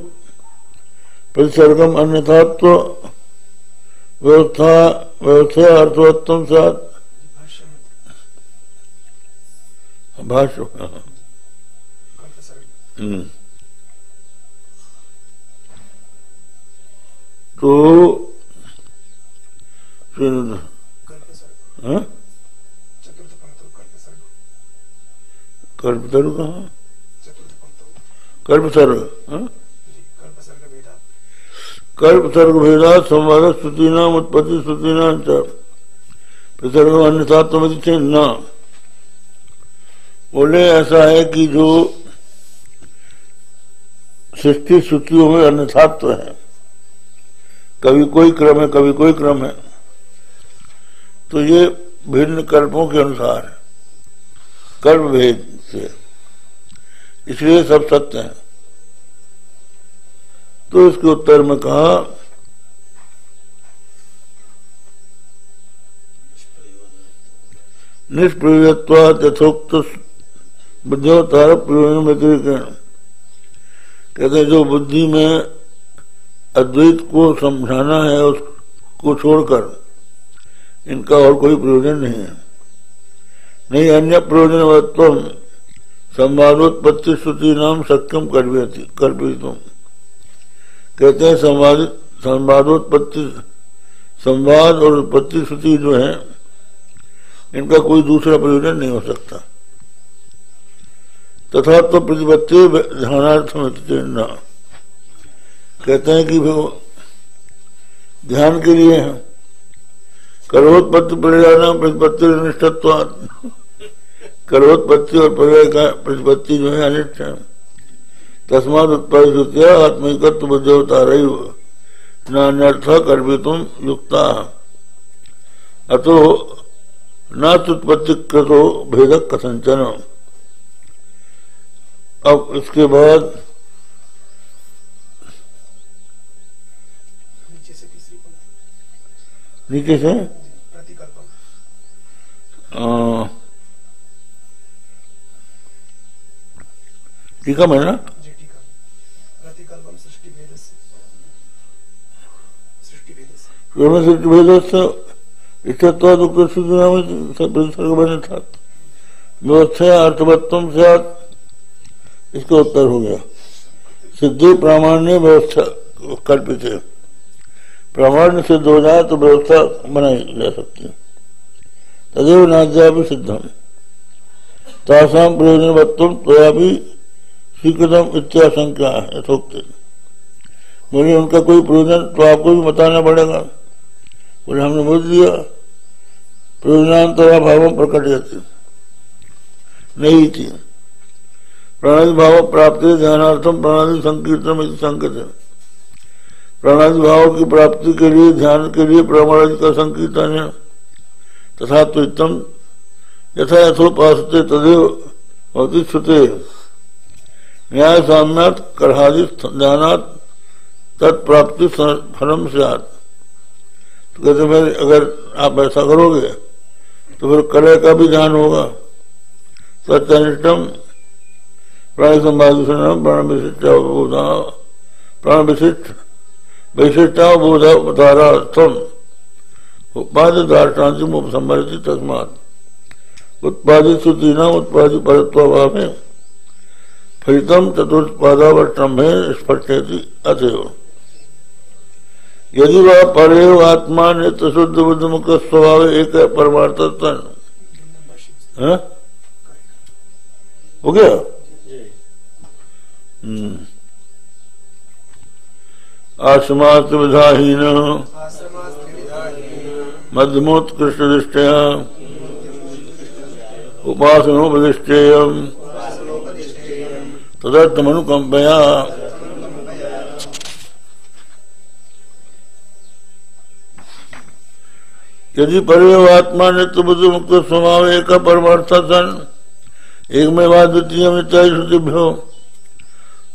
प्रतिसर्गम अन्यथात्व व्यवस्था अर्थवत्तम साथ भाष्य। तो कल्पतरु कहाँ कल्पसर्ग कल्पसर्ग भेदा संवाद श्रुति नाम उत्पत्ति श्रुति नाम प्रसर्ग अन्यथात्म न। बोले ऐसा है कि जो सृष्टि श्रुतियों में अन्यथात्व है, कभी कोई क्रम है कभी कोई क्रम है, तो ये भिन्न कल्पों के अनुसार है, कल्प भेद से, इसलिए सब सत्य है। तो इसके उत्तर में कहा निष्प्रयोजत्वात् यथोक्त बुद्धिवतार प्रयोजन व्यतिरेकेण। कहते जो बुद्धि में अद्वैत को समझाना है उसको छोड़कर इनका और कोई प्रयोजन नहीं है। नहीं अन्य प्रयोजनवत्वम संवादोत्पत्ति श्रुति नाम सक्यम कल्पितुम। कहते हैं संवादोत्पत्ति संवाद और उत्पत्ति श्रुति जो है इनका कोई दूसरा प्रयोजन नहीं हो सकता। तथा तो प्रतिपत्ति ध्यानार्थम न। कहते हैं कि ध्यान के लिए है। कर्मोत्पत्ति प्रलयानाम प्रतिपत्ति अनिष्टत्वात्। कर्मोत्पत्ति और प्रलय का प्रतिपत्ति जो है अनिष्ट है। तस्मात् उत्पादित आत्मिकत्व बुद्धिवतारैव नान्यर्थ कल्पितुम युक्ता। अतो नात्युत्पत्ति कृतो भेदक कथंचन। अब इसके बाद नीचे से टीका में ना सृष्टि भेद से व्यवस्था अर्थवत्तम से इसका उत्तर हो गया। सिद्धि प्रामाण्य व्यवस्था कल्पित है, प्रामाण्य सिद्ध हो जाए तो व्यवस्था बनाई जा सकती है। तदेव नाद्या भी सिद्धम तासाम प्रयोजनवत्तम त्वया भी स्वीकृतम इत्याशंका यथोक्त। बोले उनका कोई प्रयोजन तो आपको भी बताना पड़ेगा। बोले हमने बोल दिया प्रयोजनांतरा भाव प्रकट नहीं थी। प्राणादि भाव प्राप्ति ध्यानार्थम प्राणादि संकीर्तन संकेत। प्राणादि भाव की प्राप्ति के लिए ध्यान के लिए प्राणादि का संकीर्तन है। तथा तो इतम यथा यथोपासते तदेव होती श्रुते न्याय साम्यात करहादि ध्यानात् तत्प्राप्ति फलम स्यात्। तो कहते फिर अगर आप ऐसा करोगे तो फिर कलह का भी ध्यान होगा। सत्यनिष्ठम प्राण संवादिशनम प्राण विशिष्टा प्राण विशिष्ट वैशिष्टावबोधावतारार्थम उत्पादित दार्ष्टान्तिम उपसंहरति। तस्मात् उत्पादित श्रुति न उत्पादित परत्वाभाव में फलितम चतुष्पादावष्टम्भे स्फट्यति। अतएव यदि वह परेव आत्मा नित्य शुद्ध बुद्ध मुक्त स्वभाव एक परमार्थतन हो गया। आसमात विधाहीन मध्यमोत्कृष्ट दृष्टया उपासनोपदिष्टेयम् तदर्थमनुकंपया यदि परिवात्मा नित्य बुद्ध मुक्त स्वभाव एक परमार्थ सन एक में द्वितीय श्रुतिभ्यो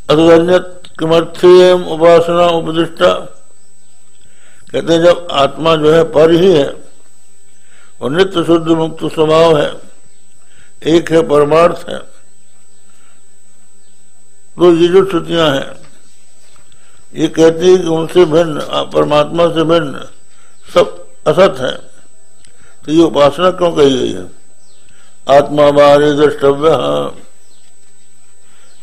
अतन्यत किमर्थेयम उपासना उपदिष्टा। कहते हैं जब आत्मा जो है पर ही है और नित्य शुद्ध मुक्त स्वभाव है, एक है, परमार्थ है, तो ये जो श्रुतियां हैं ये कहती है कि उनसे भिन्न, परमात्मा से भिन्न सब असत है, तो ये उपासना क्यों कही गई है? आत्मा बाहर द्रष्टव्य,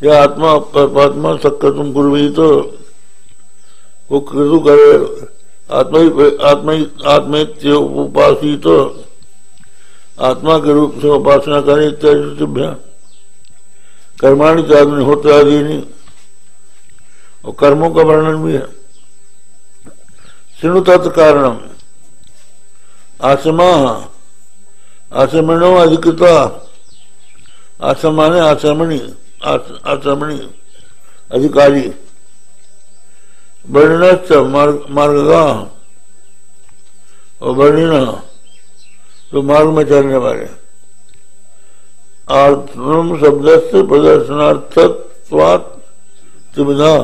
यह आत्मा परमात्मा सक्कर तुम कुर्वी, तो वो कृतु करे आत्मा उपासी, तो आत्मा के रूप से उपासना करें इत्यादि। कर्माणि त्यागनी होते आदि नहीं, और कर्मों का वर्णन भी है। सिनु तत् कारणम आसमा आचमनो अधिकृता, आसमाने आचमणी आचमणी अधिकारी, वर्णिनश्च मार्गा, और वर्णिन तो मार्ग में चलने वाले। आत्म शब्द से प्रदर्शनार्थत्वात् त्रिविधा,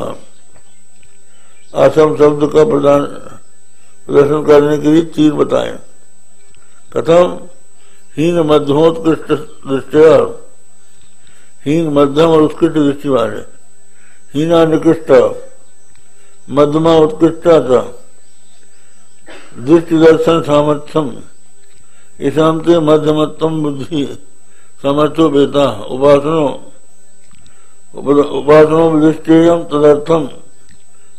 आसम शब्द का प्रदर्शन करने के लिए तीन बताए। कथम? हीन मध्यमोत्कृष्ट दृष्टिया, हीन मध्यम और उत्कृष्ट दृष्टि वाले, हीना निकृष्ट, मध्यमा उत्कृष्टा था, दृष्टि दर्शन सामर्थ्यम, ईशांते मध्यमत्तम बुद्धि समर्थो बेता, उपासनो विदिष्टेयम तदर्थम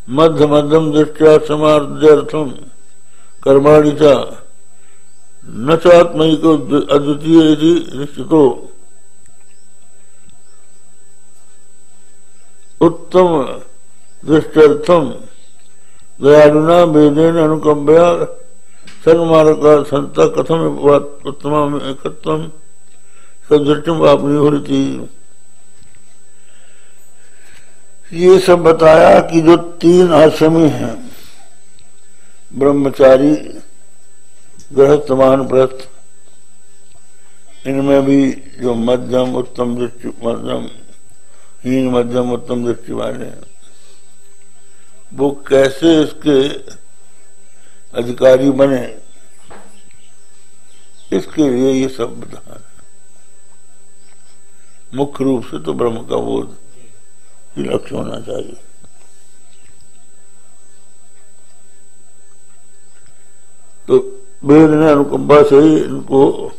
मध्य मध्यम दृष्टिया समार्ध्यर्थम कर्माणि च न चात्मैको अद्वितीय निश्चितो उत्तम दृष्टर्थम दयालुना वेदेन अनुकंपया सन्मार्ग का संता कथम उत्तम एकत्वम सदृष्टि अपनी होती। ये सब बताया कि जो तीन आश्रमी हैं, ब्रह्मचारी, गृहस्थ, वानप्रस्थ, इनमें भी जो मध्यम उत्तम दृष्टि, मध्यम हीन मध्यम उत्तम दृष्टि वाले हैं, वो कैसे इसके अधिकारी बने, इसके लिए ये सब बता। मुख्य रूप से तो ब्रह्म का बोध ही लक्ष्य होना चाहिए। तो वेद ने अनुकंपा से ही इनको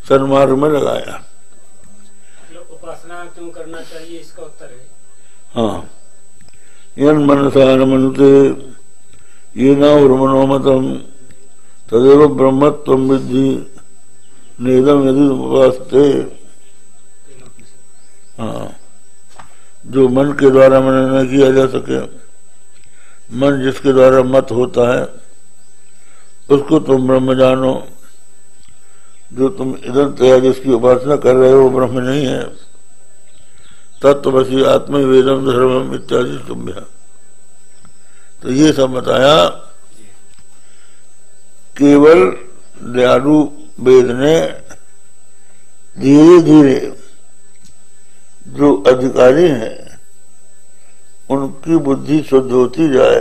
सन्मार्ग में लगाया। उपासना क्यों करना चाहिए, इसका उत्तर है हाँ, यन मनसा न मनुते ये न मनोमतम तदेव ब्रह्मत्वम विद्धि नेदम यदि उपासते। हाँ, जो मन के द्वारा मनन न किया जा सके, मन जिसके द्वारा मत होता है, उसको तुम ब्रह्म जानो। जो तुम इधर तया जिसकी उपासना कर रहे हो वो ब्रह्म नहीं है। तत्वसी आत्म वेदम धर्मम इत्यादि तुम्भ्या। तो ये सब बताया। केवल दयालु वेद ने धीरे धीरे जो अधिकारी हैं उनकी बुद्धि शुद्ध होती जाए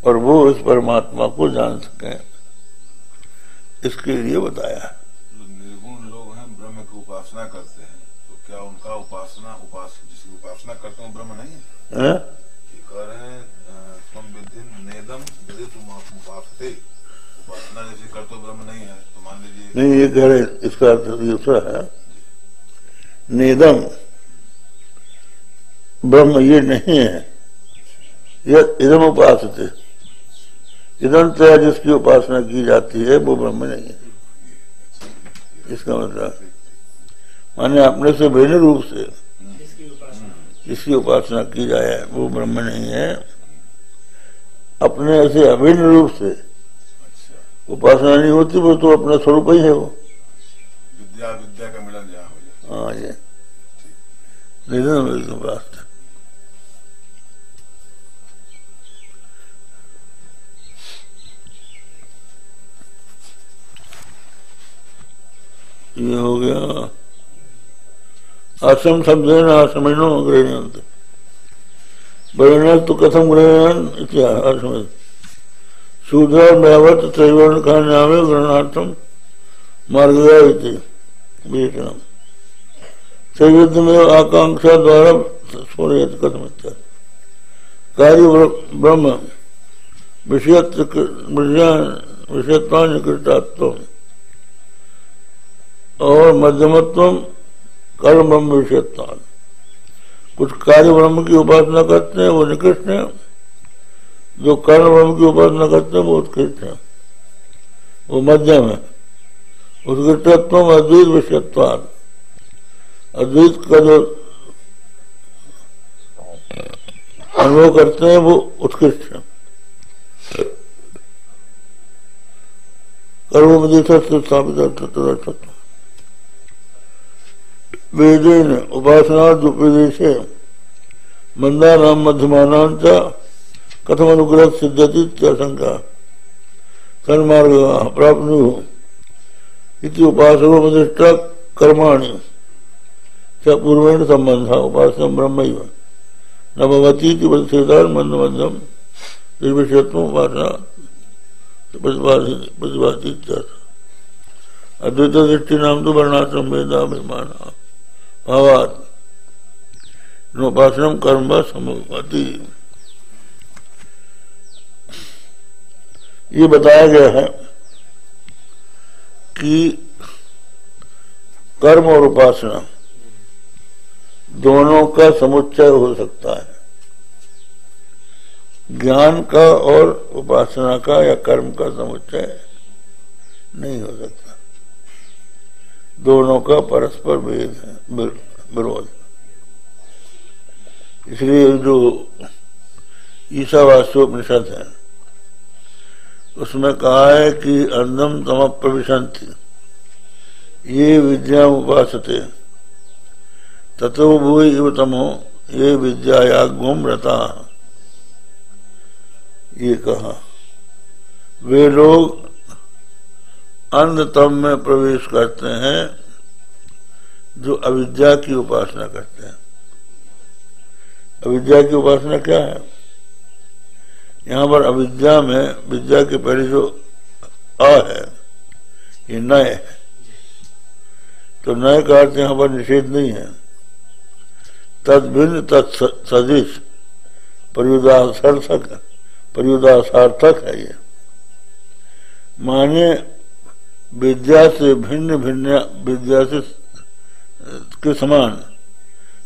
और वो इस परमात्मा को जान सकें, इसके लिए बताया। जो निर्गुण लोग हैं, ब्रह्म की उपासना करते हैं, तो क्या उनका जिसकी उपासना करते हैं ब्रह्म नहीं है? ये कह रहे हैं तुम विधि नेदम यदि तुम उपासते, उपासना जैसे करते हो ब्रह्म नहीं है, तो मान लीजिए नहीं, ये कह रहे इसका अर्थ दूसरा है। नेदम ब्रह्म ये नहीं है, यह इदम उपासते, इदम तया जिसकी उपासना की जाती है वो ब्रह्म नहीं है। इसका मतलब माने अपने से भिन्न रूप से जिसकी उपासना की जाए वो ब्रह्म नहीं है। अपने ऐसे अभिन्न रूप से उपासना नहीं होती, वो तो अपना स्वरूप ही है वो। विद्या विद्या का मिलन जहाँ हो जाए। हाँ ये एकदम बात। ये हो गया आश्रम शब्द है ना, आश्रमिणो गृहणंत तो कथम गृहण इतिहास शूद्र ब्राह्मण त्रैवर्ण का नाम ग्रहणार्थम मार्गया वेतनम त्रैविध्य में आकांक्षा द्वारा स्मरेत कथम कार्य ब्रह्म विषयत्वान्यकृतात्व और मध्यमत्व कर्म ब्रह्म विषयत्वान। कुछ कार्य ब्रह्म की उपासना करते हैं वो निकृष्ट है, जो कर्म ब्रह्म की उपासना करते हैं वो उत्कृष्ट है, वो मध्यम है। उत्कृष्टत्व अद्वैत विषयत्वान, अद्वैत का जो अनुभव करते हैं वो उत्कृष्ट है। कर्मोपदेश स्थापित वेदेन उपासना उपदेशे मंदानां मध्यमानां च कथम अनुग्रह सिद्ध्यति इत्याशंका सन्मार्ग प्राप्नुः इति उपासकोपदिष्टा कर्माणि च पूर्वेण संबंधः उपासनं ब्रह्मैव न भवति इति प्रतिषेधान् मंद मध्यम निर्विषयत्व उपासना प्रतिभाति इत्यर्थः। अद्वैत दृष्टि नाम तो वर्णाश्रम वेदाभिमान भावात् उपासनम कर्म समति। ये बताया गया है कि कर्म और उपासना दोनों का समुच्चय हो सकता है। ज्ञान का और उपासना का या कर्म का समुच्चय नहीं हो सकता। दोनों का परस्पर भेद है, विरोध। इसलिए जो ईशावास्योपनिषद है उसमें कहा है कि अंधम तम प्रविशन्ति ये विद्या उपासते ततो भूय इव तमो ये विद्यायाग्मं रता। ये कहा वे लोग अंधतम में प्रवेश करते हैं जो अविद्या की उपासना करते हैं। अविद्या की उपासना क्या है? यहाँ पर अविद्या में विद्या के पहले जो आ है ये नय है, तो नय का अर्थ यहाँ पर निषेध नहीं है। तद भिन्न तत्सदृश पर्युदासार्थक है ये। माने विद्या से भिन्न भिन्न विद्या से के समान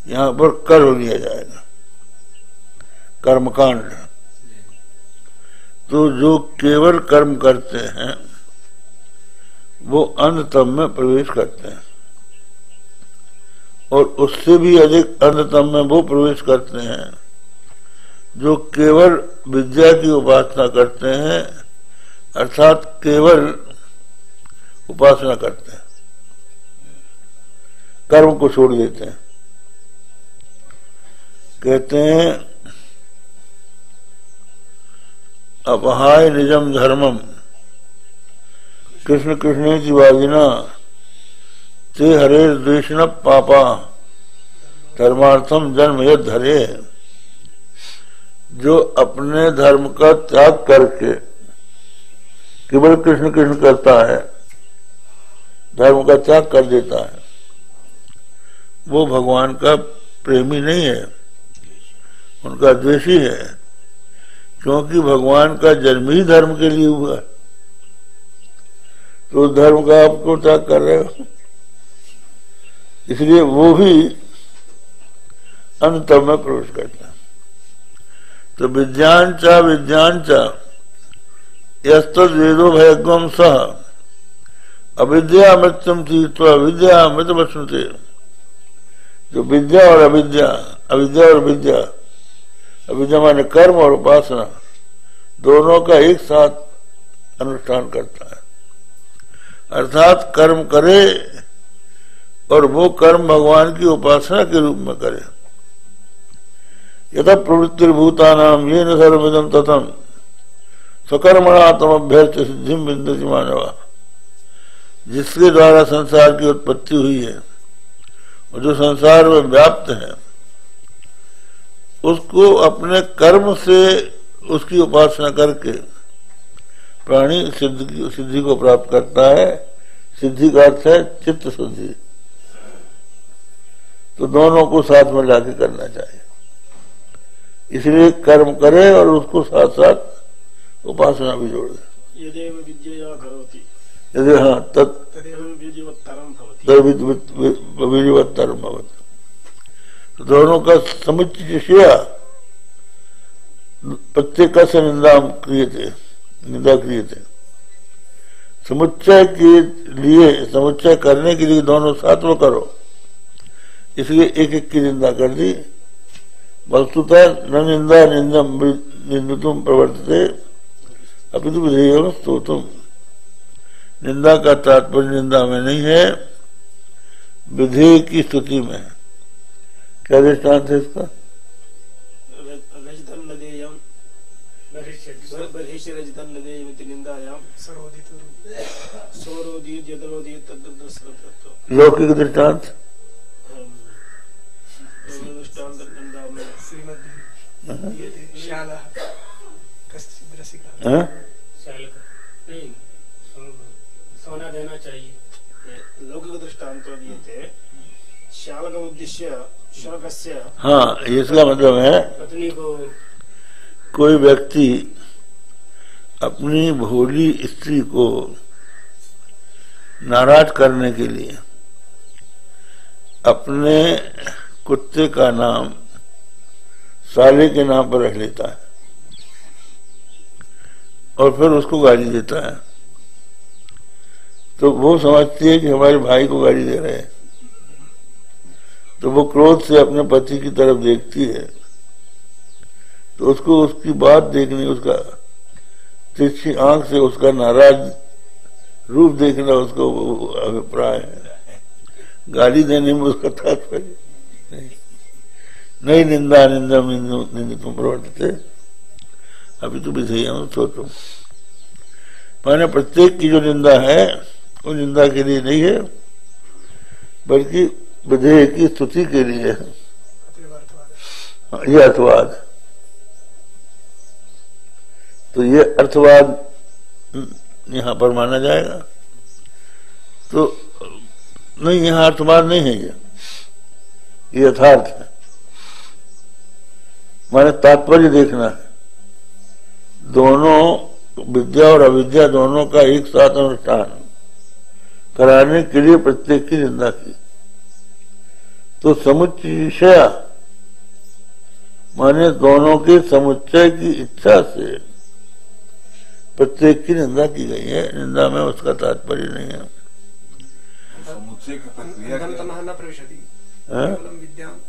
यहाँ पर कर्म लिया जाएगा, कर्मकांड। तो जो केवल कर्म करते हैं वो अंधतम में प्रवेश करते हैं, और उससे भी अधिक अंधतम में वो प्रवेश करते हैं जो केवल विद्या की उपासना करते हैं, अर्थात केवल उपासना करते हैं, कर्म को छोड़ देते हैं। कहते हैं अपहाय निजम धर्मम कृष्ण कृष्ण जीवाजिना ते हरे द्वेषण पापा धर्मार्थम जन्म यद धरे। जो अपने धर्म का त्याग करके केवल कृष्ण कृष्ण करता है, धर्म का त्याग कर देता है, वो भगवान का प्रेमी नहीं है, उनका द्वेषी है। क्योंकि भगवान का जन्म ही धर्म के लिए हुआ है, तो धर्म का आप क्यों त्याग कर रहे हो? इसलिए वो भी अंतम में प्रवेश करता है। तो विज्ञान चा यस्तद वेदो भयग्वम सह अविद्या मृत्यम तीर्थवा विद्या अमृत वसुते। जो विद्या और अविद्या, अविद्या और विद्या, अविद्या माने कर्म और उपासना दोनों का एक साथ अनुष्ठान करता है। अर्थात कर्म करे और वो कर्म भगवान की उपासना के रूप में करे। यथा प्रवृत्तिर्भूतानाम येन सर्वमिदं ततं स्वकर्मणा तमभ्यर्च्य सिद्धिं विन्दति मानवा। जिसके द्वारा संसार की उत्पत्ति हुई है और जो संसार में व्याप्त है, उसको अपने कर्म से उसकी उपासना करके प्राणी सिद्धि को प्राप्त करता है। सिद्धि का अर्थ है चित्त शुद्धि। तो दोनों को साथ में लाके करना चाहिए। इसलिए कर्म करे और उसको साथ साथ उपासना भी जोड़े। यदेव विद्यया करोति यदि हाँ तदेव विधिवत्तरं भवति। तो दोनों का समुच्चय प्रत्येक से निंदा क्रियते। समुच्चय के लिए, समुच्चय करने के लिए दोनों साथ में करो, इसलिए एक एक की निंदा कर दी। वस्तुतः न निंदा निंदितुम प्रवर्तते अपितु विधेयं स्तोतुम। निंदा का तात्पर्य निंदा में नहीं है, विधेय की स्तुति में है। क्या दृष्टांत है इसका? लौकिक दृष्टांत सोना देना चाहिए। लौकिक दृष्टांत दिए थे। श्यालक उद्देश्य शुनकस्य, हाँ, इसका मतलब है पत्नी को, कोई व्यक्ति अपनी भोली स्त्री को नाराज करने के लिए अपने कुत्ते का नाम साले के नाम पर रख लेता है और फिर उसको गाली देता है। तो वो समझती है कि हमारे भाई को गाली दे रहे हैं, तो वो क्रोध से अपने पति की तरफ देखती है। तो उसको उसकी बात देखनी, उसका तिरछी आंख से उसका नाराज रूप देखना उसको अभिप्राय है। गाली देने में उसका तात्पर्य नहीं। निंदा निंदितुम प्रवर्तते अपितु विधेयं स्तोतुम। माने प्रत्येक की जो निंदा है वो निंदा के लिए नहीं है, बल्कि विधेय की स्तुति के लिए है। ये अर्थवाद, तो ये अर्थवाद यहाँ पर माना जाएगा। तो नहीं, यहाँ अर्थवाद नहीं है, ये यथार्थ है। माने तात्पर्य देखना है। दोनों विद्या और अविद्या दोनों का एक साथ अनुष्ठान कराने के लिए प्रत्येक की निंदा की। तो समुच्चय माने दोनों के समुच्चय की इच्छा से प्रत्येक की निंदा की गई है। निंदा में उसका तात्पर्य नहीं है। समुच्चय की प्रक्रिया न प्रविशति केवलं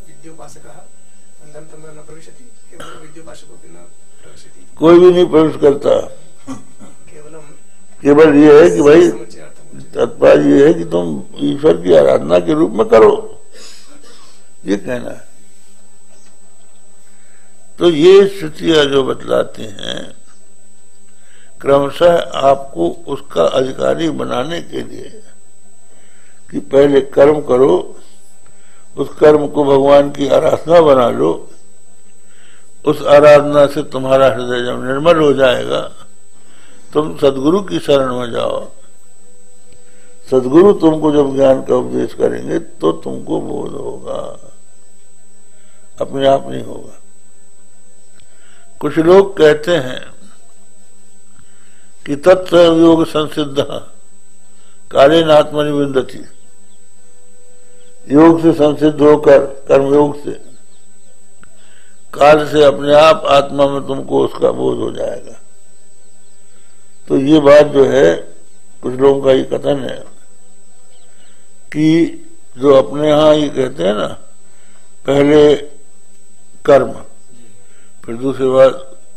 विद्योपासकः न प्रविशति, केवलं विद्योपासकोऽपि न प्रविशति। कोई भी नहीं प्रवेश करता। केवल ये है कि भाई तात्पर्य ये है कि तुम ईश्वर की आराधना के रूप में करो, ये कहना है। तो ये श्रुतियां जो बतलाते हैं क्रमशः आपको उसका अधिकारी बनाने के लिए कि पहले कर्म करो, उस कर्म को भगवान की आराधना बना लो। उस आराधना से तुम्हारा हृदय जब निर्मल हो जाएगा, तुम सदगुरु की शरण में जाओ। सदगुरु तुमको जब ज्ञान का उपदेश करेंगे तो तुमको बोध होगा, अपने आप नहीं होगा। कुछ लोग कहते हैं कि तत्संयोग संसिद्ध कालेन आत्मनि विन्दति। योग से संसिद्ध होकर, कर्मयोग से, काल से अपने आप आत्मा में तुमको उसका बोध हो जाएगा। तो ये बात जो है, कुछ लोगों का ये कथन है कि जो अपने यहाँ ये कहते हैं ना पहले कर्म, फिर दूसरी बात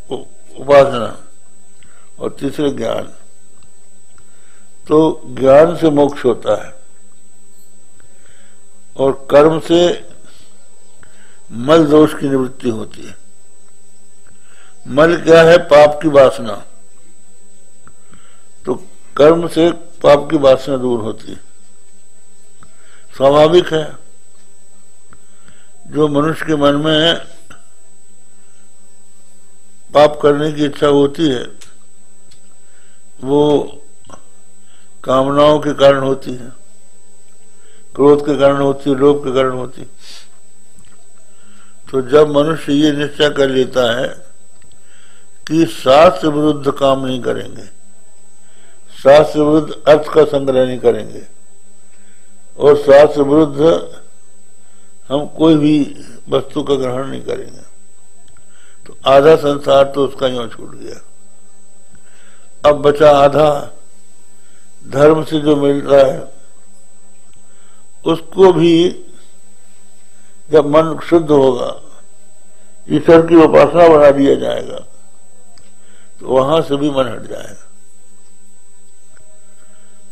उपासना और तीसरे ज्ञान। तो ज्ञान से मोक्ष होता है और कर्म से मल दोष की निवृत्ति होती है। मल क्या है? पाप की वासना। तो कर्म से पाप की वासना दूर होती है। स्वाभाविक है, जो मनुष्य के मन में पाप करने की इच्छा होती है वो कामनाओं के कारण होती है, क्रोध के कारण होती है, लोभ के कारण होती है। तो जब मनुष्य ये निश्चय कर लेता है कि शास्त्र विरुद्ध काम नहीं करेंगे, शास्त्र विरुद्ध अर्थ का संग्रह नहीं करेंगे और शास्त्र विरुद्ध हम कोई भी वस्तु का ग्रहण नहीं करेंगे, तो आधा संसार तो उसका यूं छूट गया। अब बचा आधा, धर्म से जो मिल रहा है उसको भी जब मन शुद्ध होगा, ईश्वर की उपासना बना दिया जाएगा, तो वहां से भी मन हट जाएगा।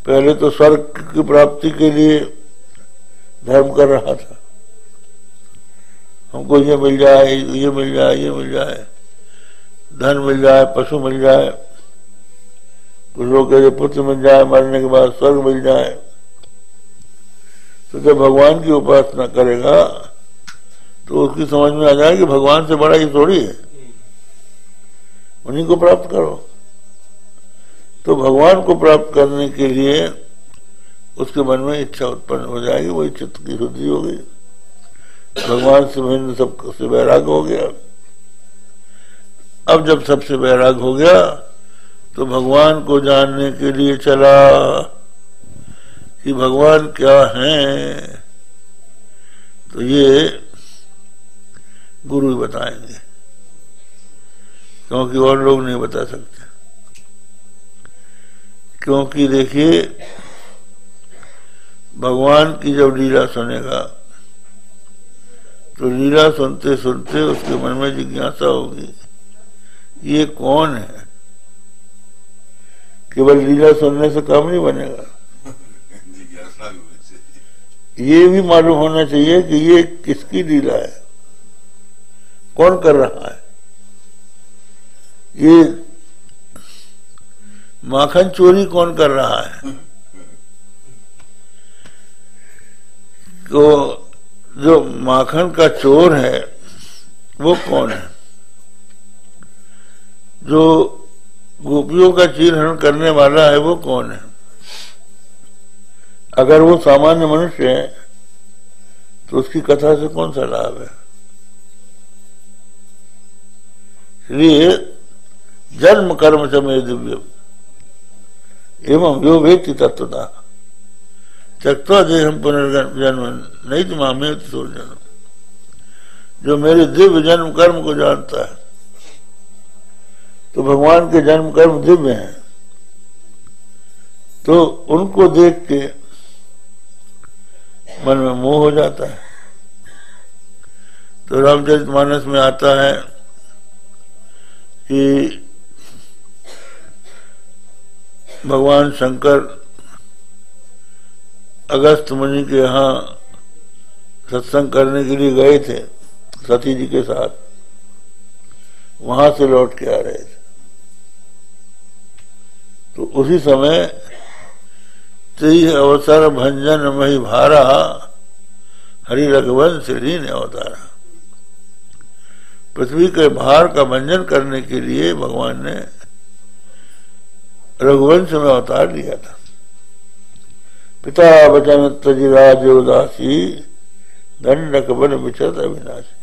पहले तो स्वर्ग की प्राप्ति के लिए धर्म कर रहा था, हमको ये मिल जाए, ये मिल जाए, ये मिल जाए, धन मिल जाए, पशु मिल जाए, कुछ लोग कहते पुत्र मिल जाए, मरने के बाद स्वर्ग मिल जाए। तो जब भगवान की उपासना करेगा तो उसकी समझ में आ जाए कि भगवान से बड़ा ये थोड़ी है, उन्हीं को प्राप्त करो। तो भगवान को प्राप्त करने के लिए उसके मन में इच्छा उत्पन्न हो जाएगी, वही चित्त की शुद्धि होगी, भगवान से भिन्न सबसे वैराग हो गया। अब जब सबसे वैराग हो गया तो भगवान को जानने के लिए चला कि भगवान क्या हैं, तो ये गुरु ही बताएंगे, क्योंकि और लोग नहीं बता सकते। क्योंकि देखिए, भगवान की जब लीला सुनेगा तो लीला सुनते सुनते उसके मन में जिज्ञासा होगी, ये कौन है। केवल लीला सुनने से काम नहीं बनेगा, ये भी मालूम होना चाहिए कि ये किसकी लीला है, कौन कर रहा है। ये माखन चोरी कौन कर रहा है। तो जो माखन का चोर है वो कौन है, जो गोपियों का चीरहरण करने वाला है वो कौन है। अगर वो सामान्य मनुष्य है तो उसकी कथा से कौन सा लाभ है। इसलिए जन्म कर्म समय दिव्यम एवं यो वेत्ति तत्वता त्यक्त्वा देहम पुनर्जन्म नहीं तो मामे जन्म। जो मेरे दिव्य जन्म कर्म को जानता है, तो भगवान के जन्म कर्म दिव्य हैं, तो उनको देख के मन में मोह हो जाता है। तो रामचरितमानस में आता है कि भगवान शंकर अगस्त मुनि के यहाँ सत्संग करने के लिए गए थे सती जी के साथ, वहां से लौट के आ रहे थे। तो उसी समय तेई अवसर भंजन मही भारा हरि रघुवंश लीन अवतारा। पृथ्वी के भार का भंजन करने के लिए भगवान ने रघुवंश में अवतार लिया था। पिता वचन तजिराज उदासी दंडक बन बिछत अविनाशी।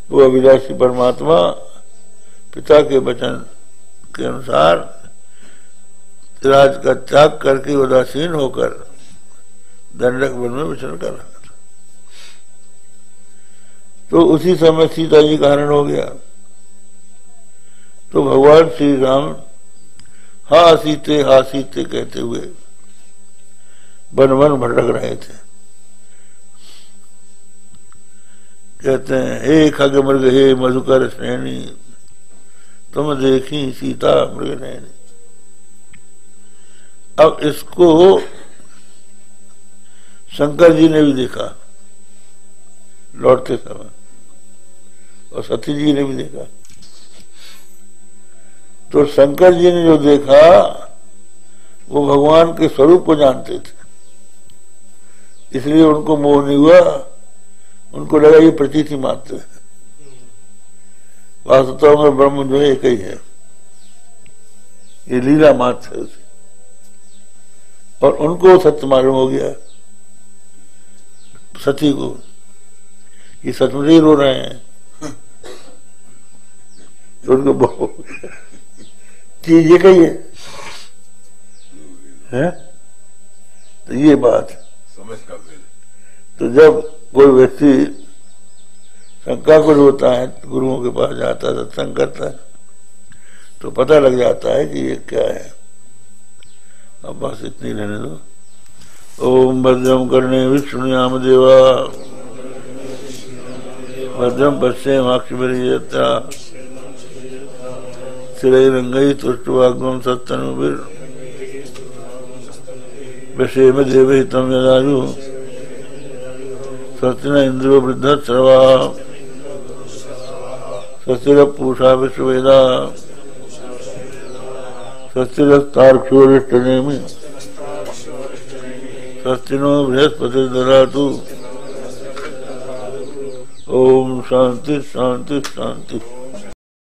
वो अविनाशी परमात्मा पिता के वचन के अनुसार राज का त्याग करके उदासीन होकर दंडक वन में विचरण कर रहा था। तो उसी समय सीता जी का हरण हो गया। तो भगवान श्री राम हा सीते कहते हुए वन वन भटक रहे थे। कहते हैं हे खग मृग हे मधुकर श्रेणी तुम देखी सीता मृग नैनी। अब इसको शंकर जी ने भी देखा लौटते समय और सती जी ने भी देखा। तो शंकर जी ने जो देखा वो भगवान के स्वरूप को जानते थे, इसलिए उनको मोह नहीं हुआ, उनको लगा ये प्रतीति मात्र है, वास्तव में ब्रह्म जो है एक ही है, ये लीला मात्र है। और उनको सत्य मालूम हो गया सती को, ये सचमुच ही रो रहे हैं। तो उनको बहुत चीज ये कही है? तो ये बात समझ का भेद। तो जब कोई व्यक्ति शंका को होता है गुरुओं के पास जाता है सत्संग करता है तो पता लग जाता है कि ये क्या है। अब बस इतनी रहने दो। ओम भद्रम कर्णे विष्णुयाम देवा भद्रम पश्येमाक्षिभिर्यजत्रा स्थिरैरङ्गैः तुष्टुवाग्मं सत्तनुभिर् व्यसेम देवहितं यदायुः स्वस्ति न इन्द्रो वृद्धश्रवाः स्वस्तिरपूषा विश्ववेदाः स्वस्तिरस्तार्क्ष्योऽरिष्टनेमिः स्वस्ति नो बृहस्पतिर्दधातु। ओम शांति शांति शांति।